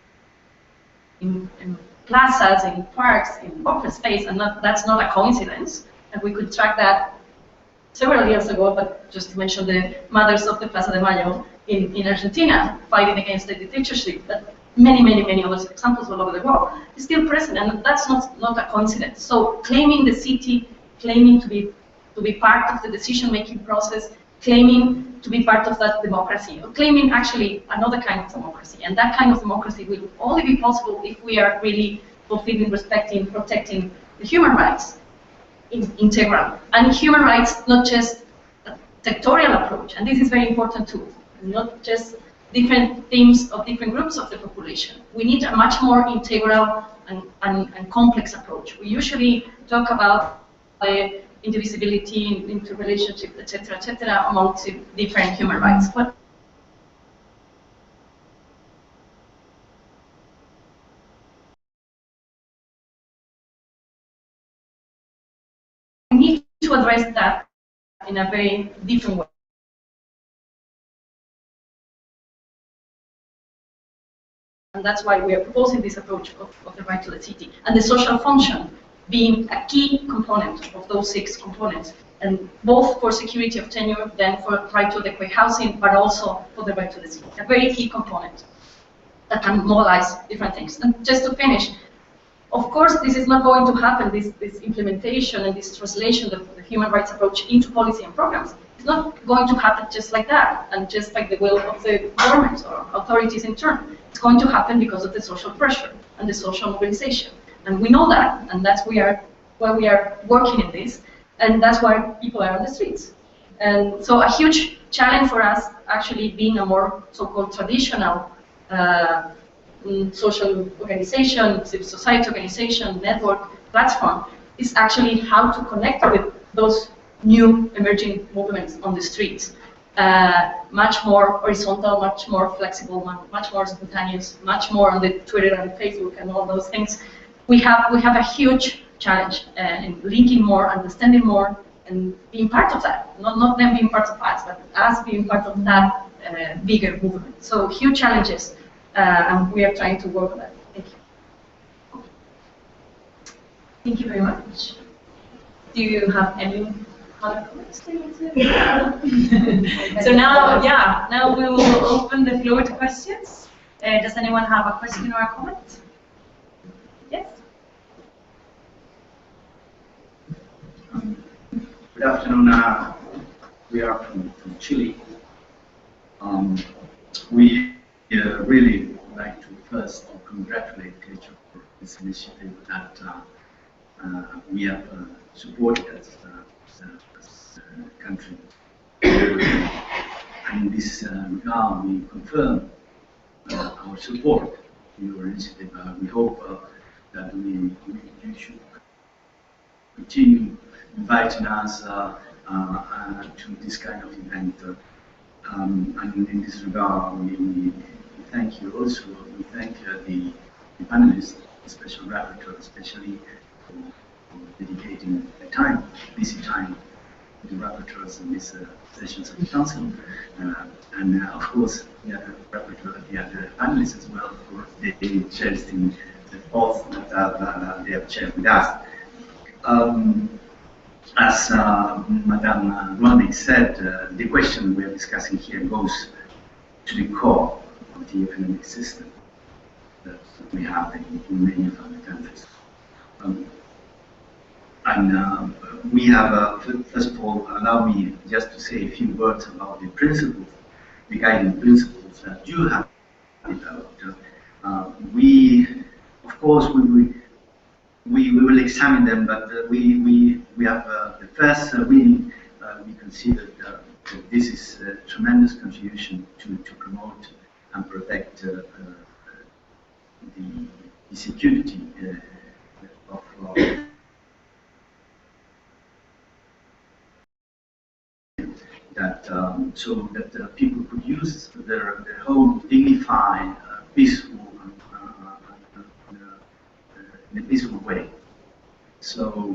S4: in plazas, in parks, in open space, and that's not a coincidence. And we could track that several years ago, but just to mention the mothers of the Plaza de Mayo in Argentina, fighting against the dictatorship, but many other examples all over the world, is still present, and that's not a coincidence. So claiming the city, claiming to be part of the decision-making process, claiming to be part of that democracy, or claiming actually another kind of democracy. And that kind of democracy will only be possible if we are really fulfilling, respecting, protecting the human rights integral. And human rights, not just a sectorial approach, and this is very important too, not just different themes of different groups of the population. We need a much more integral and complex approach. We usually talk about indivisibility, interrelationship, etc., amongst different human rights. But we need to address that in a very different way. And that's why we are proposing this approach of the right to the city. And the social function being a key component of those 6 components, and both for security of tenure, then for right to adequate housing, but also for the right to the city. A very key component that can mobilize different things. And just to finish, of course, this is not going to happen, this implementation and this translation of the human rights approach into policy and programs. It's not going to happen just like that, and just by the will of the government or authorities in turn. It's going to happen because of the social pressure and the social mobilization. And we know that, and that's why we are working in this, and that's why people are on the streets. And so a huge challenge for us, actually being a more so-called traditional social organization, civil society organization, network, platform, is actually how to connect with those new emerging movements on the streets. Much more horizontal, much more flexible, much more spontaneous, much more on the Twitter and Facebook and all those things. We have a huge challenge in linking more, understanding more, and being part of that. Not them being part of us, but us being part of that bigger movement. So huge challenges, and we are trying to work on that. Thank you. Thank you very much. Do you have any other comments?
S1: So now we will open the floor to questions. Does anyone have a question or a comment? Yes.
S5: Good afternoon. We are from Chile. We really would like to first congratulate TECHO for this initiative that we have supported as a country. And in this regard, we confirm our support to your initiative. We hope that you should continue inviting us to this kind of event. And in this regard, we thank you also. We thank the panelists, the special rapporteur, especially for dedicating the time, busy time, to the rapporteurs in these sessions of the Council. And of course, the rapporteur, the other panelists as well, for the interesting thoughts that they have shared with us. As Madame Roddick said, the question we are discussing here goes to the core of the economic system that we have in many of other countries. We have, first of all, allow me just to say a few words about the principles, the guiding principles that you have developed. Of course, we will examine them, but we have the first reading. We considered that this is a tremendous contribution to promote and protect the security of that, so that people could use their home dignified, peaceful, in a peaceful way. So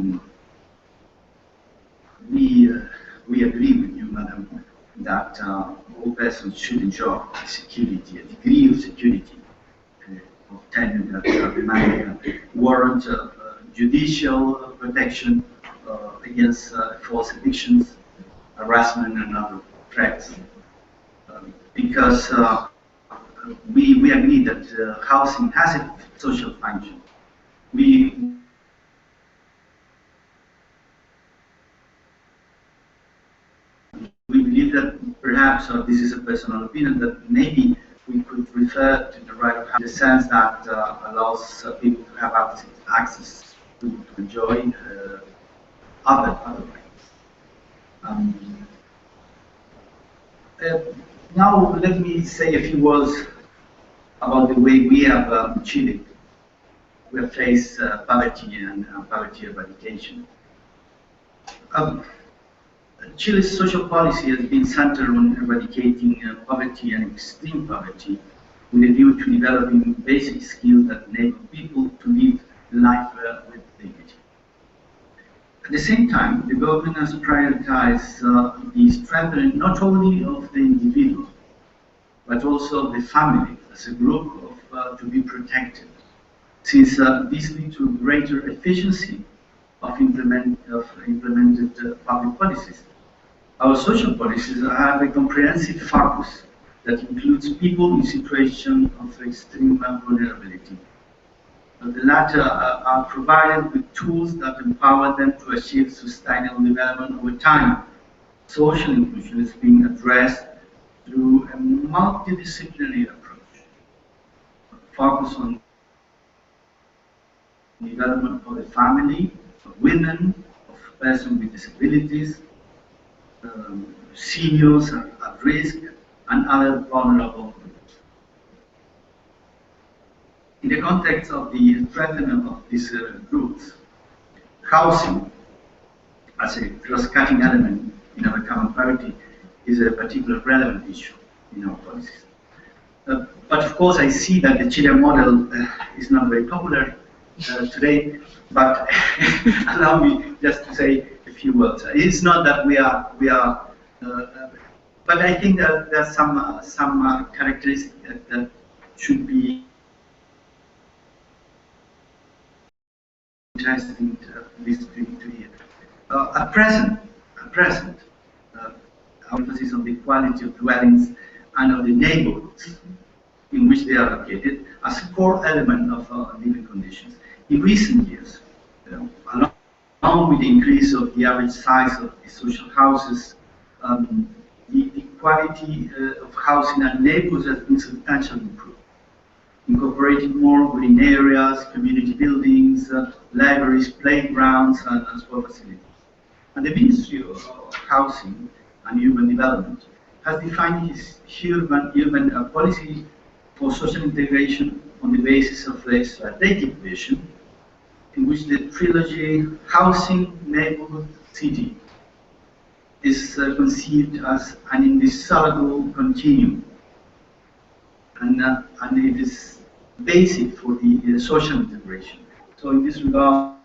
S5: we agree with you, Madam, that all persons should enjoy security, a degree of security of tenure that might warrant judicial protection against false evictions, harassment, and other threats. Because we agree that housing has a social function. We believe that perhaps, or this is a personal opinion, that maybe we could refer to the right of housing in the sense that allows people to have access to enjoy other rights. Now let me say a few words about the way we have Chile. We have faced poverty and poverty eradication. Chile's social policy has been centered on eradicating poverty and extreme poverty with a view to developing basic skills that enable people to live life with dignity. At the same time, the government has prioritized the strengthening not only of the individual, but also the family as a group to be protected, since this leads to greater efficiency of implemented public policies. Our social policies have a comprehensive focus that includes people in situations of extreme vulnerability. The latter are provided with tools that empower them to achieve sustainable development over time. Social inclusion is being addressed through a multidisciplinary approach, focus on development of the family, of women, of persons with disabilities, seniors at risk, and other vulnerable groups. In the context of the strengthening of these groups, housing as a cross-cutting element in our common priority is a particularly relevant issue in our policies. But of course, I see that the Chilean model is not very popular today, but allow me just to say a few words. It's not that we are, but I think that there are some characteristics that should be interesting to hear. At present, our emphasis on the quality of dwellings and of the neighborhoods in which they are located as a core element of living conditions. In recent years, along with the increase of the average size of the social houses, the quality of housing and neighborhoods has been substantially improved, incorporating more green areas, community buildings, libraries, playgrounds, and sport facilities. And the Ministry of Housing and Urban Development has defined its urban policy for social integration on the basis of a strategic vision in which the trilogy housing, neighborhood, city is conceived as an indissoluble continuum, and it is basic for the social integration. So in this regard,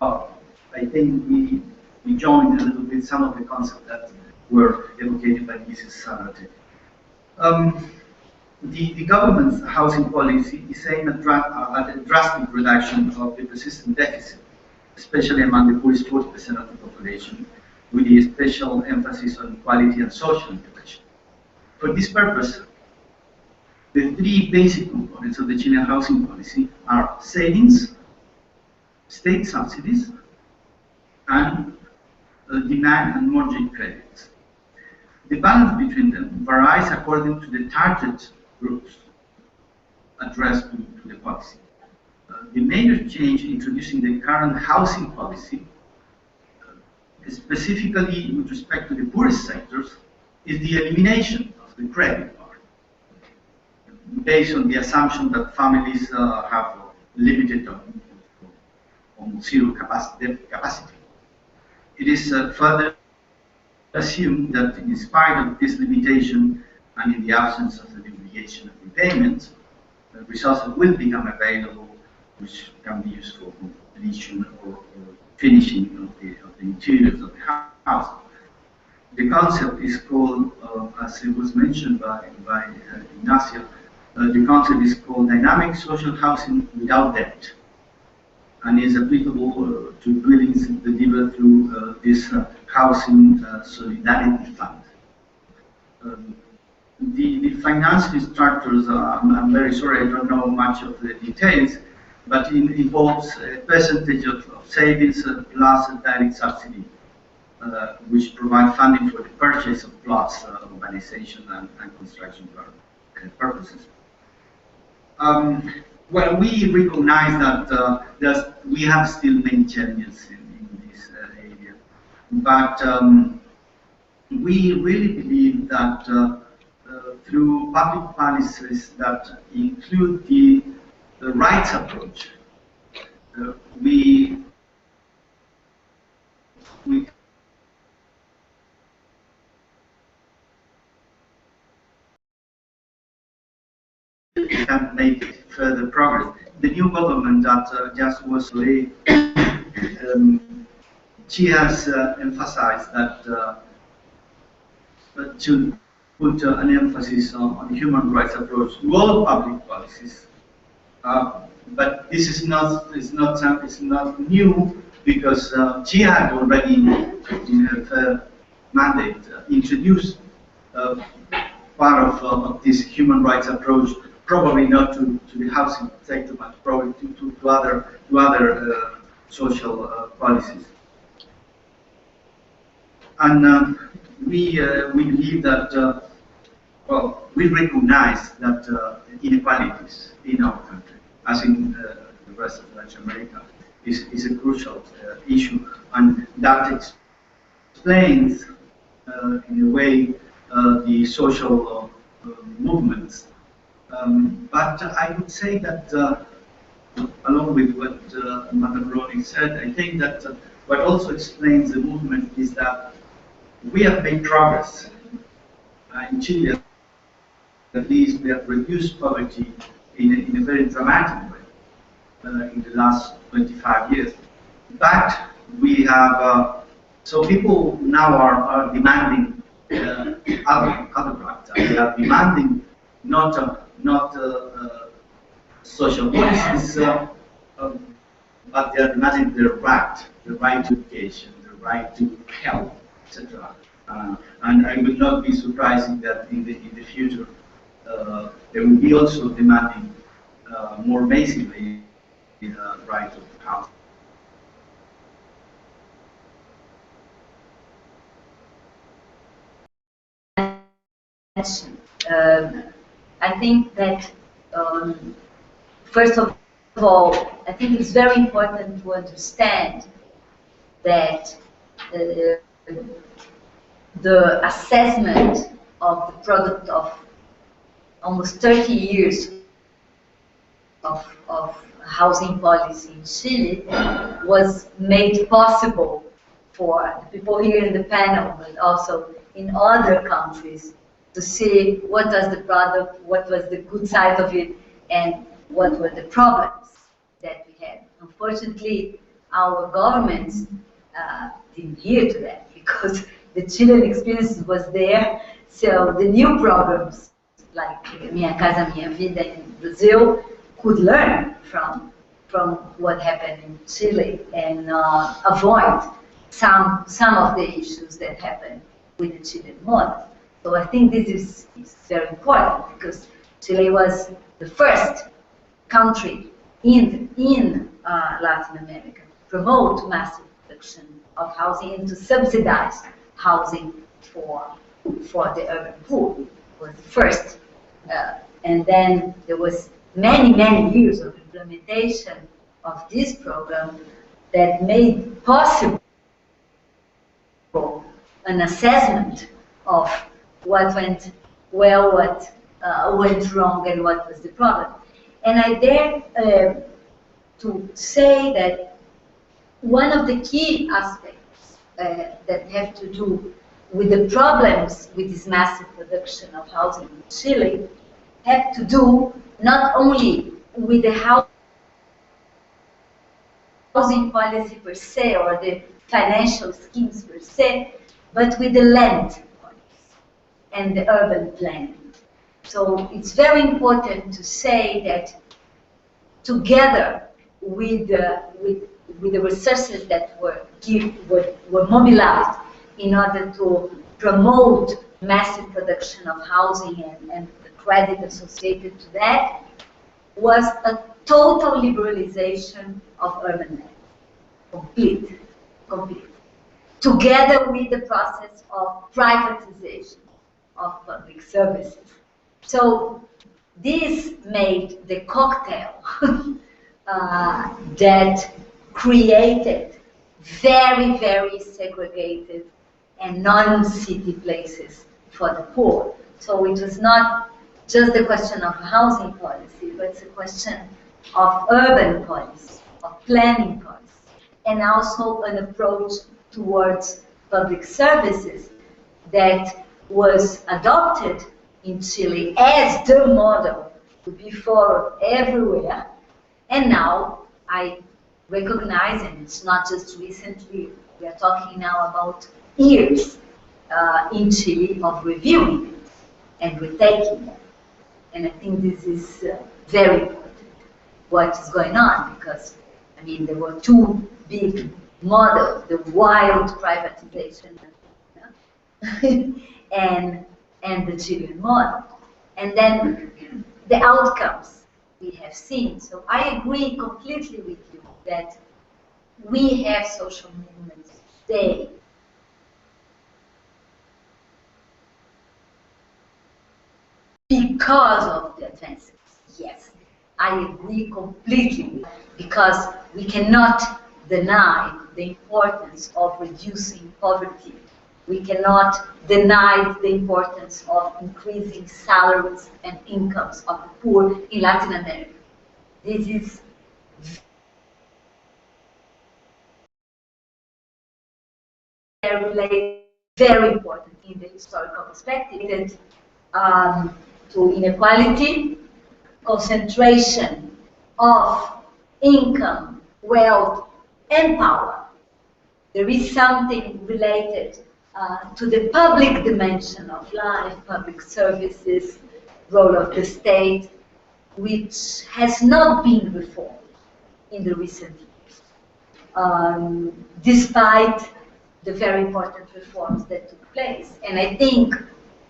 S5: I think we joined a little bit some of the concepts that were evocated by Mrs. Sarate. The government's housing policy is aimed at a drastic reduction of the persistent deficit, especially among the poorest 40% of the population, with a special emphasis on quality and social integration. For this purpose, the three basic components of the Chilean housing policy are savings, state subsidies, and demand and mortgage credits. The balance between them varies according to the target groups addressed to the policy. The major change introducing the current housing policy, specifically with respect to the poorest sectors, is the elimination of the credit part, based on the assumption that families have limited on zero capacity. It is further assumed that in spite of this limitation and in the absence of the obligation of repayment, resources will become available which can be used for completion or finishing of the interiors of the house. The concept is called, as it was mentioned by Ignacio, the concept is called dynamic social housing without debt, and is applicable to dwellings delivered through this housing solidarity fund. The financial structures, I'm very sorry, I don't know much of the details, but it involves a percentage of savings plus a direct subsidy, which provide funding for the purchase of plots, urbanization and construction purposes. Well, we recognize that we have still many challenges in this area, but we really believe that through public policies that include the rights approach, we can make further progress. The new government that just was laid, she has emphasized that to put an emphasis on human rights approach to all public policies. But this is not new, because she had already in her mandate introduced part of this human rights approach, probably not to the housing sector, but probably to other social policies. And we believe that, well, we recognize that inequalities in our country, as in the rest of Latin America, is a crucial issue, and that explains, in a way, the social movements. But I would say that, along with what Madam Roni said, I think that what also explains the movement is that we have made progress in Chile. At least we have reduced poverty in a very dramatic way in the last 25 years. But we have, so people now are demanding other rights. They are demanding not social policies, but they are demanding the right to education, the right to health, etc. And I would not be surprised that in the future they will be also demanding more basically the right of housing.
S2: I think that, first of all, I think it's very important to understand that the assessment of the product of almost 30 years of housing policy in Chile was made possible for the people here in the panel, but also in other countries, to see what was the product, what was the good side of it, and what were the problems that we had. Unfortunately, our governments didn't hear to that because the Chilean experience was there. So the new programs, like Minha Casa Minha Vida in Brazil, could learn from what happened in Chile and avoid some of the issues that happened with the Chilean model. So I think this is very important because Chile was the first country in Latin America to promote massive production of housing and to subsidize housing for the urban poor. It was the first. And then there was many years of implementation of this program that made possible an assessment of what went well, what went wrong, and what was the problem. And I dare to say that one of the key aspects that have to do with the problems with this massive production of housing in Chile have to do not only with the housing policy per se or the financial schemes per se, but with the land policy and the urban planning. So it's very important to say that together with the resources that were mobilized in order to promote massive production of housing and the credit associated to that, was a total liberalization of urban land. Complete. Together with the process of privatization of public services. So this made the cocktail that created very segregated and non-city places for the poor. So it was not just a question of housing policy, but it's a question of urban policy, of planning policy, and also an approach towards public services that was adopted in Chile as the model to be followed everywhere. And now I recognize, and it's not just recently, we are talking now about years in Chile of reviewing it and retaking it. And I think this is very important, what is going on, because, I mean, there were two big models, the wild privatization and the Chilean model. And then the outcomes we have seen. So I agree completely with you that we have social movements today because of the advances. Yes, I agree completely, because we cannot deny the importance of reducing poverty. We cannot deny the importance of increasing salaries and incomes of the poor in Latin America. This is very important in the historical perspective, to inequality, concentration of income, wealth, and power. There is something related to the public dimension of life, public services, role of the state, which has not been reformed in the recent years, despite the very important reforms that took place. And I think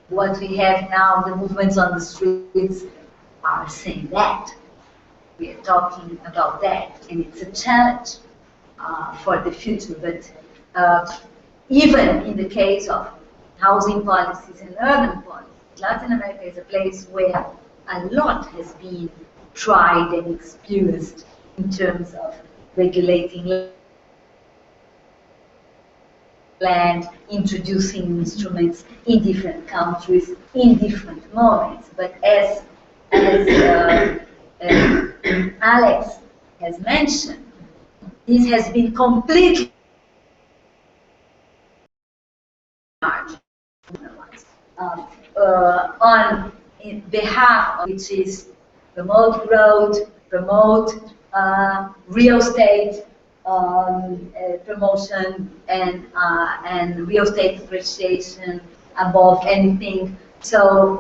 S2: what we have now, the movements on the streets, are saying that. We are talking about that, and it's a challenge for the future. But even in the case of housing policies and urban policies, Latin America is a place where a lot has been tried and experienced in terms of regulating land, introducing instruments in different countries, in different moments. But as Alex has mentioned, this has been completely charge on behalf of which is promote growth, promote real estate promotion and real estate appreciation above anything. So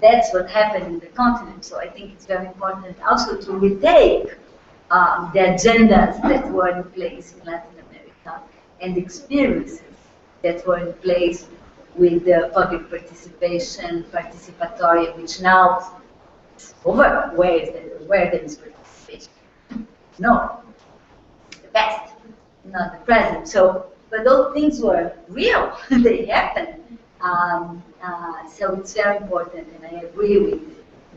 S2: that's what happened in the continent. So I think it's very important also to retake the agendas that were in place in Latin America and the experiences that were in place with the public participation, participatory, which now is over. Where there is participation? No, the past, not the present. So, but those things were real; they happened. So it's very important, and I agree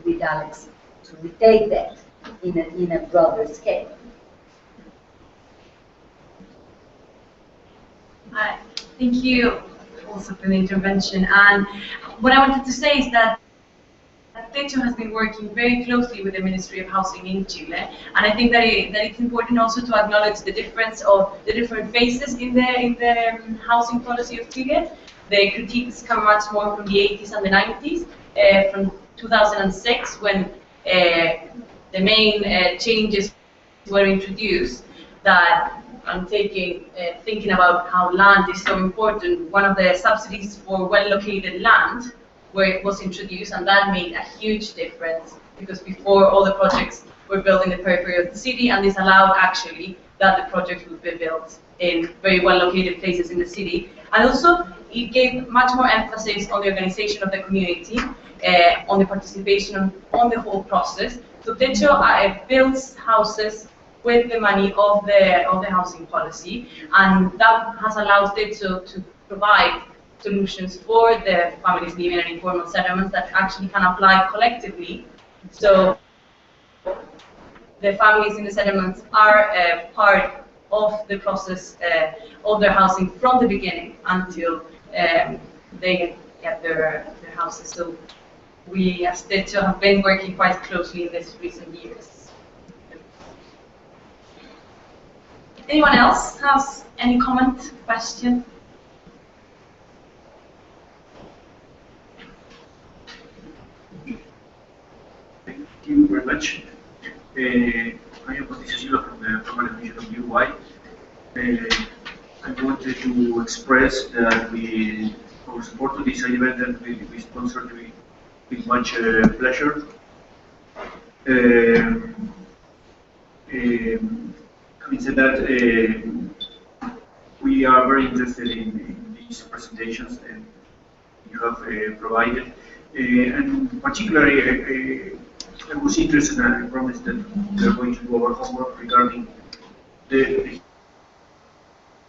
S2: with Alex to retake that in a broader scale.
S1: Thank you also for the intervention. And what I wanted to say is that TECHO has been working very closely with the Ministry of Housing in Chile, and I think that it's important also to acknowledge the difference of the different phases in the housing policy of Chile. The critiques come much more from the 80s and the 90s, from 2006 when the main changes were introduced. That I'm thinking about how land is so important. One of the subsidies for well-located land where it was introduced, and that made a huge difference because before all the projects were built in the periphery of the city, and this allowed actually that the projects would be built in very well-located places in the city. And also, it gave much more emphasis on the organization of the community, on the participation on the whole process. So TECHO builds houses with the money of the housing policy, and that has allowed TECHO to provide solutions for the families living in informal settlements that actually can apply collectively. So the families in the settlements are part of the process of their housing from the beginning until they get their houses. So we as TECHO have been working quite closely in this recent years. Anyone else has any comment, question?
S5: Thank you very much. I am Patricio from the Permanent Division of UI. I wanted to express that our support to this event that we sponsored with much pleasure. Having said that, we are very interested in these presentations and you have provided. And particularly, I was interested and I promised that we are going to do our homework regarding the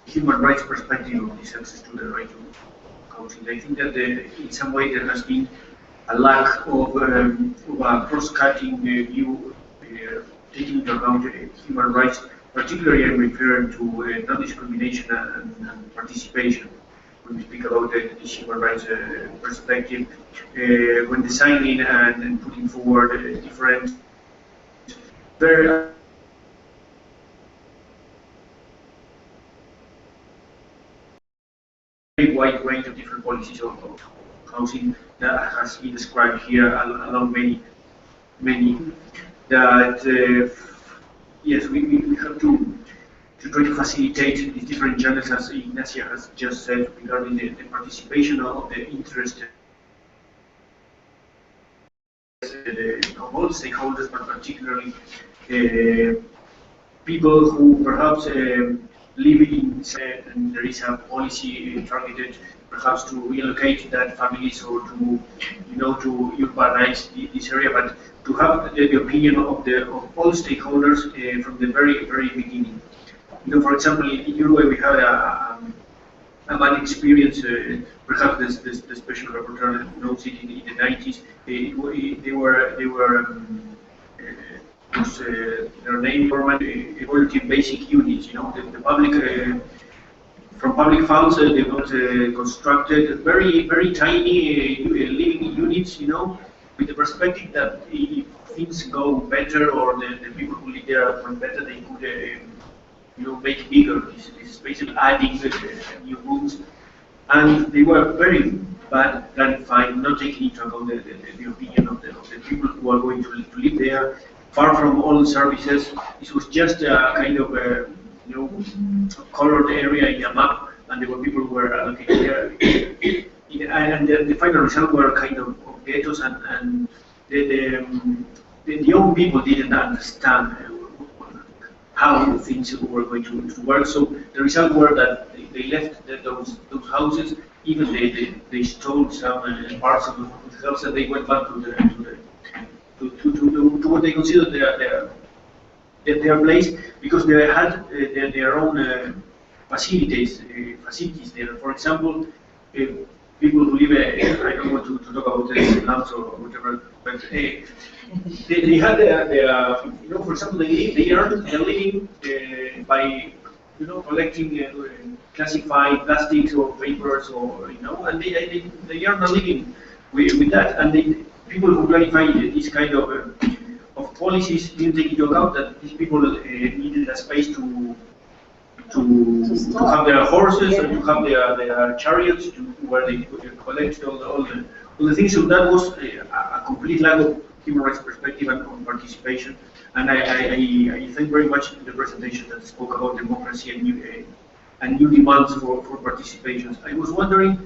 S5: human rights perspective of this access to the right to housing. I think that in some way there has been a lack of a cross-cutting view taking into account human rights. Particularly, I'm referring to non-discrimination and participation. When we speak about this human rights perspective, when designing and putting forward different, very wide range of different policies of housing that has been described here along many that yes, we have to try to facilitate these different channels, as Ignacia has just said, regarding the participation of the interested of all stakeholders, but particularly people who perhaps live in, and there is a policy targeted perhaps to relocate that families or to, to urbanize this area, but to have the opinion of all stakeholders from the very beginning. For example, in Uruguay we had a bad experience. Perhaps the special rapporteur knows it in the 90s. They were their name government equality basic units. The public from public funds they got constructed very tiny living units. With the perspective that if things go better or the people who live there are better, they could make bigger these spaces, adding new rooms. and they were very bad, clarified, not taking into account the opinion of the people who are going to live there, far from all services. It was just a kind of a, colored area in a map, and there were people who were allocated there. And the final result were kind of ghettos, and the young people didn't understand how things were going to work. So the result were that they left those houses. Even they stole some parts of the house, and they went back to what they considered their place, because they had their own facilities there. For example, people who live, I don't want to talk about slums or whatever, but they had for example, they earned their living by collecting classified plastics or papers, or and they earn a living with that. And people who clarify this kind of policies didn't take into account that these people needed a space to have their horses, and to have their chariots, where they collect all the things. So that was a complete lack of human rights perspective and participation. And I thank very much the presentation that spoke about democracy and new demands for participation. I was wondering,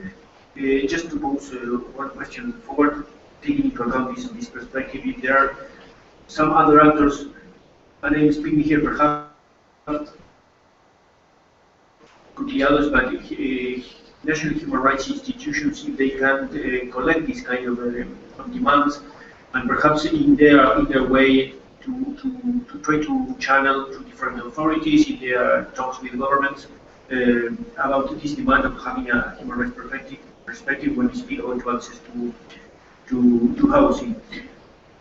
S5: just to pose one question forward, taking into account this perspective, if there are some other actors, and I'm speaking here perhaps could be others, but national human rights institutions, if they can collect this kind of demands, and perhaps in their way to try to channel to different authorities in their talks with governments about this demand of having a human rights perspective when we speak about access to housing.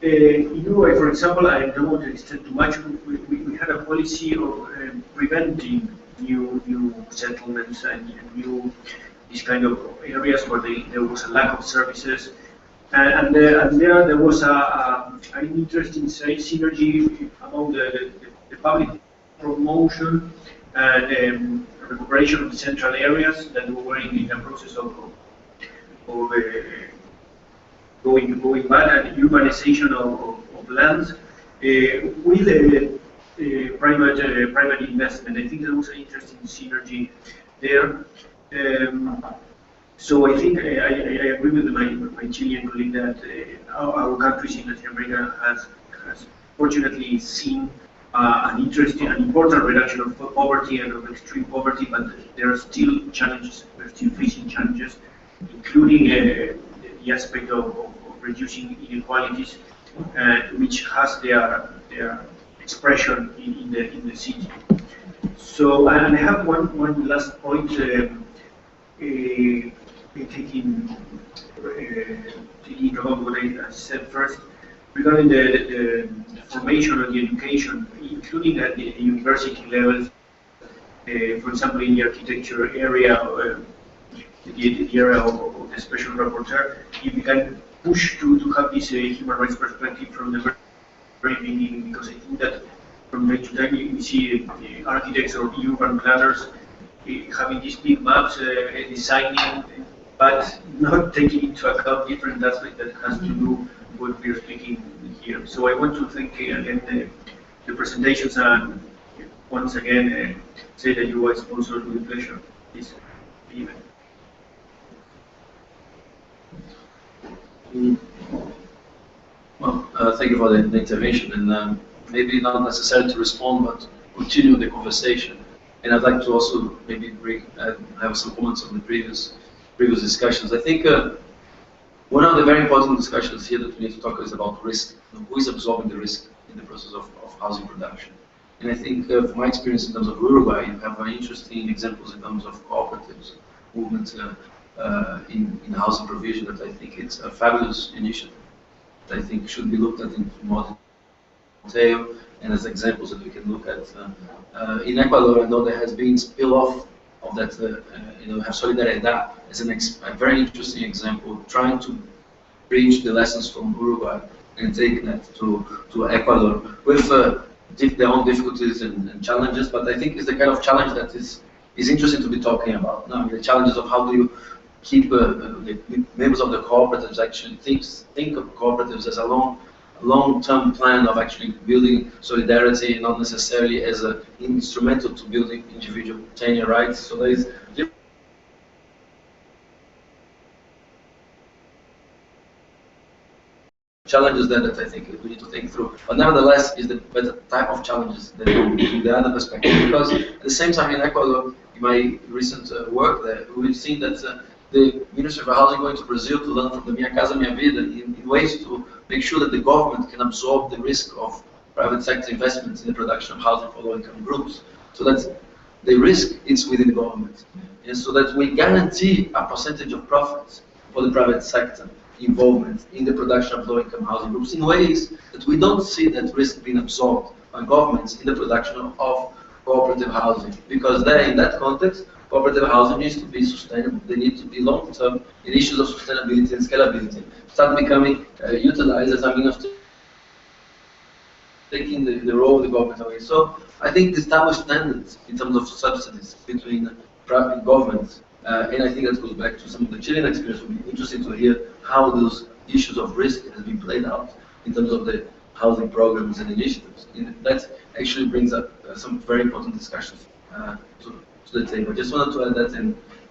S5: In Uruguay, for example, I don't want to extend too much. We had a policy of preventing new settlements and new these kind of areas where there was a lack of services, and there was an interesting synergy among the public promotion and recuperation of the central areas that were in the process of going bad, and urbanization of lands with private investment. I think there was an interesting synergy there. So I think I agree with my Chilean colleague that our countries in Latin America has fortunately seen an interesting and important reduction of poverty and of extreme poverty, but there are still challenges. We're still facing challenges, including the aspect of reducing inequalities, which has their expression in the city. So, and I have one last point, taking into account what I said first, regarding the formation and the education, including at the university levels. For example, in the architecture area, the area of the special rapporteur, if we can push to have this human rights perspective from the very beginning, because I think that from time to time we see architects or urban planners having these big maps, designing, but not taking into account different aspects that has to do with what we are speaking here. So I want to thank again the presentations, and once again say that you were sponsored with pleasure this event.
S3: Well, thank you for the intervention, and maybe not necessarily to respond, but continue the conversation. And I'd like to also maybe have some comments on the previous discussions. I think one of the very important discussions here that we need to talk is about risk. Who is absorbing the risk in the process of housing production? And I think from my experience in terms of Uruguay, you have very interesting examples in terms of cooperatives, movements in housing provision, that I think it's a fabulous initiative that I think should be looked at in more detail, and as examples that we can look at. In Ecuador, I know there has been spill-off of that, have Solidaridad as a very interesting example, trying to bridge the lessons from Uruguay and take that to Ecuador with their own difficulties and challenges, but I think it's the kind of challenge that is is interesting to be talking about. Now, the challenges of how do you keep the members of the cooperatives actually think of cooperatives as a long-term plan of actually building solidarity, not necessarily as an instrumental to building individual tenure rights. So there is challenges there that I think we need to think through. But nevertheless, is the better type of challenges than from the other perspective. Because at the same time in Ecuador, in my recent work there, we've seen that the Ministry of Housing going to Brazil to learn from the Minha Casa Minha Vida in ways to make sure that the government can absorb the risk of private sector investments in the production of housing for low-income groups. So that the risk is within the government. And so that we guarantee a percentage of profits for the private sector involvement in the production of low-income housing groups in ways that we don't see that risk being absorbed by governments in the production of cooperative housing. Because there, in that context, cooperative housing needs to be sustainable. They need to be long-term, and issues of sustainability and scalability start becoming utilized as a means of taking the role of the government away. So I think the established standards in terms of subsidies between private governments, and I think that goes back to some of the Chilean experience. It would be interesting to hear how those issues of risk have been played out in terms of the housing programs and initiatives. And that actually brings up some very important discussions to the table. I just wanted to add that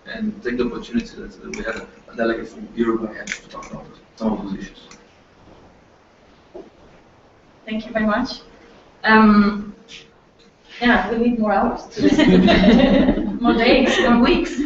S3: and take the opportunity that we had a delegate from Uruguay to talk about some of those issues.
S4: Thank you very much. Yeah, we need more hours to listen. More days, more weeks.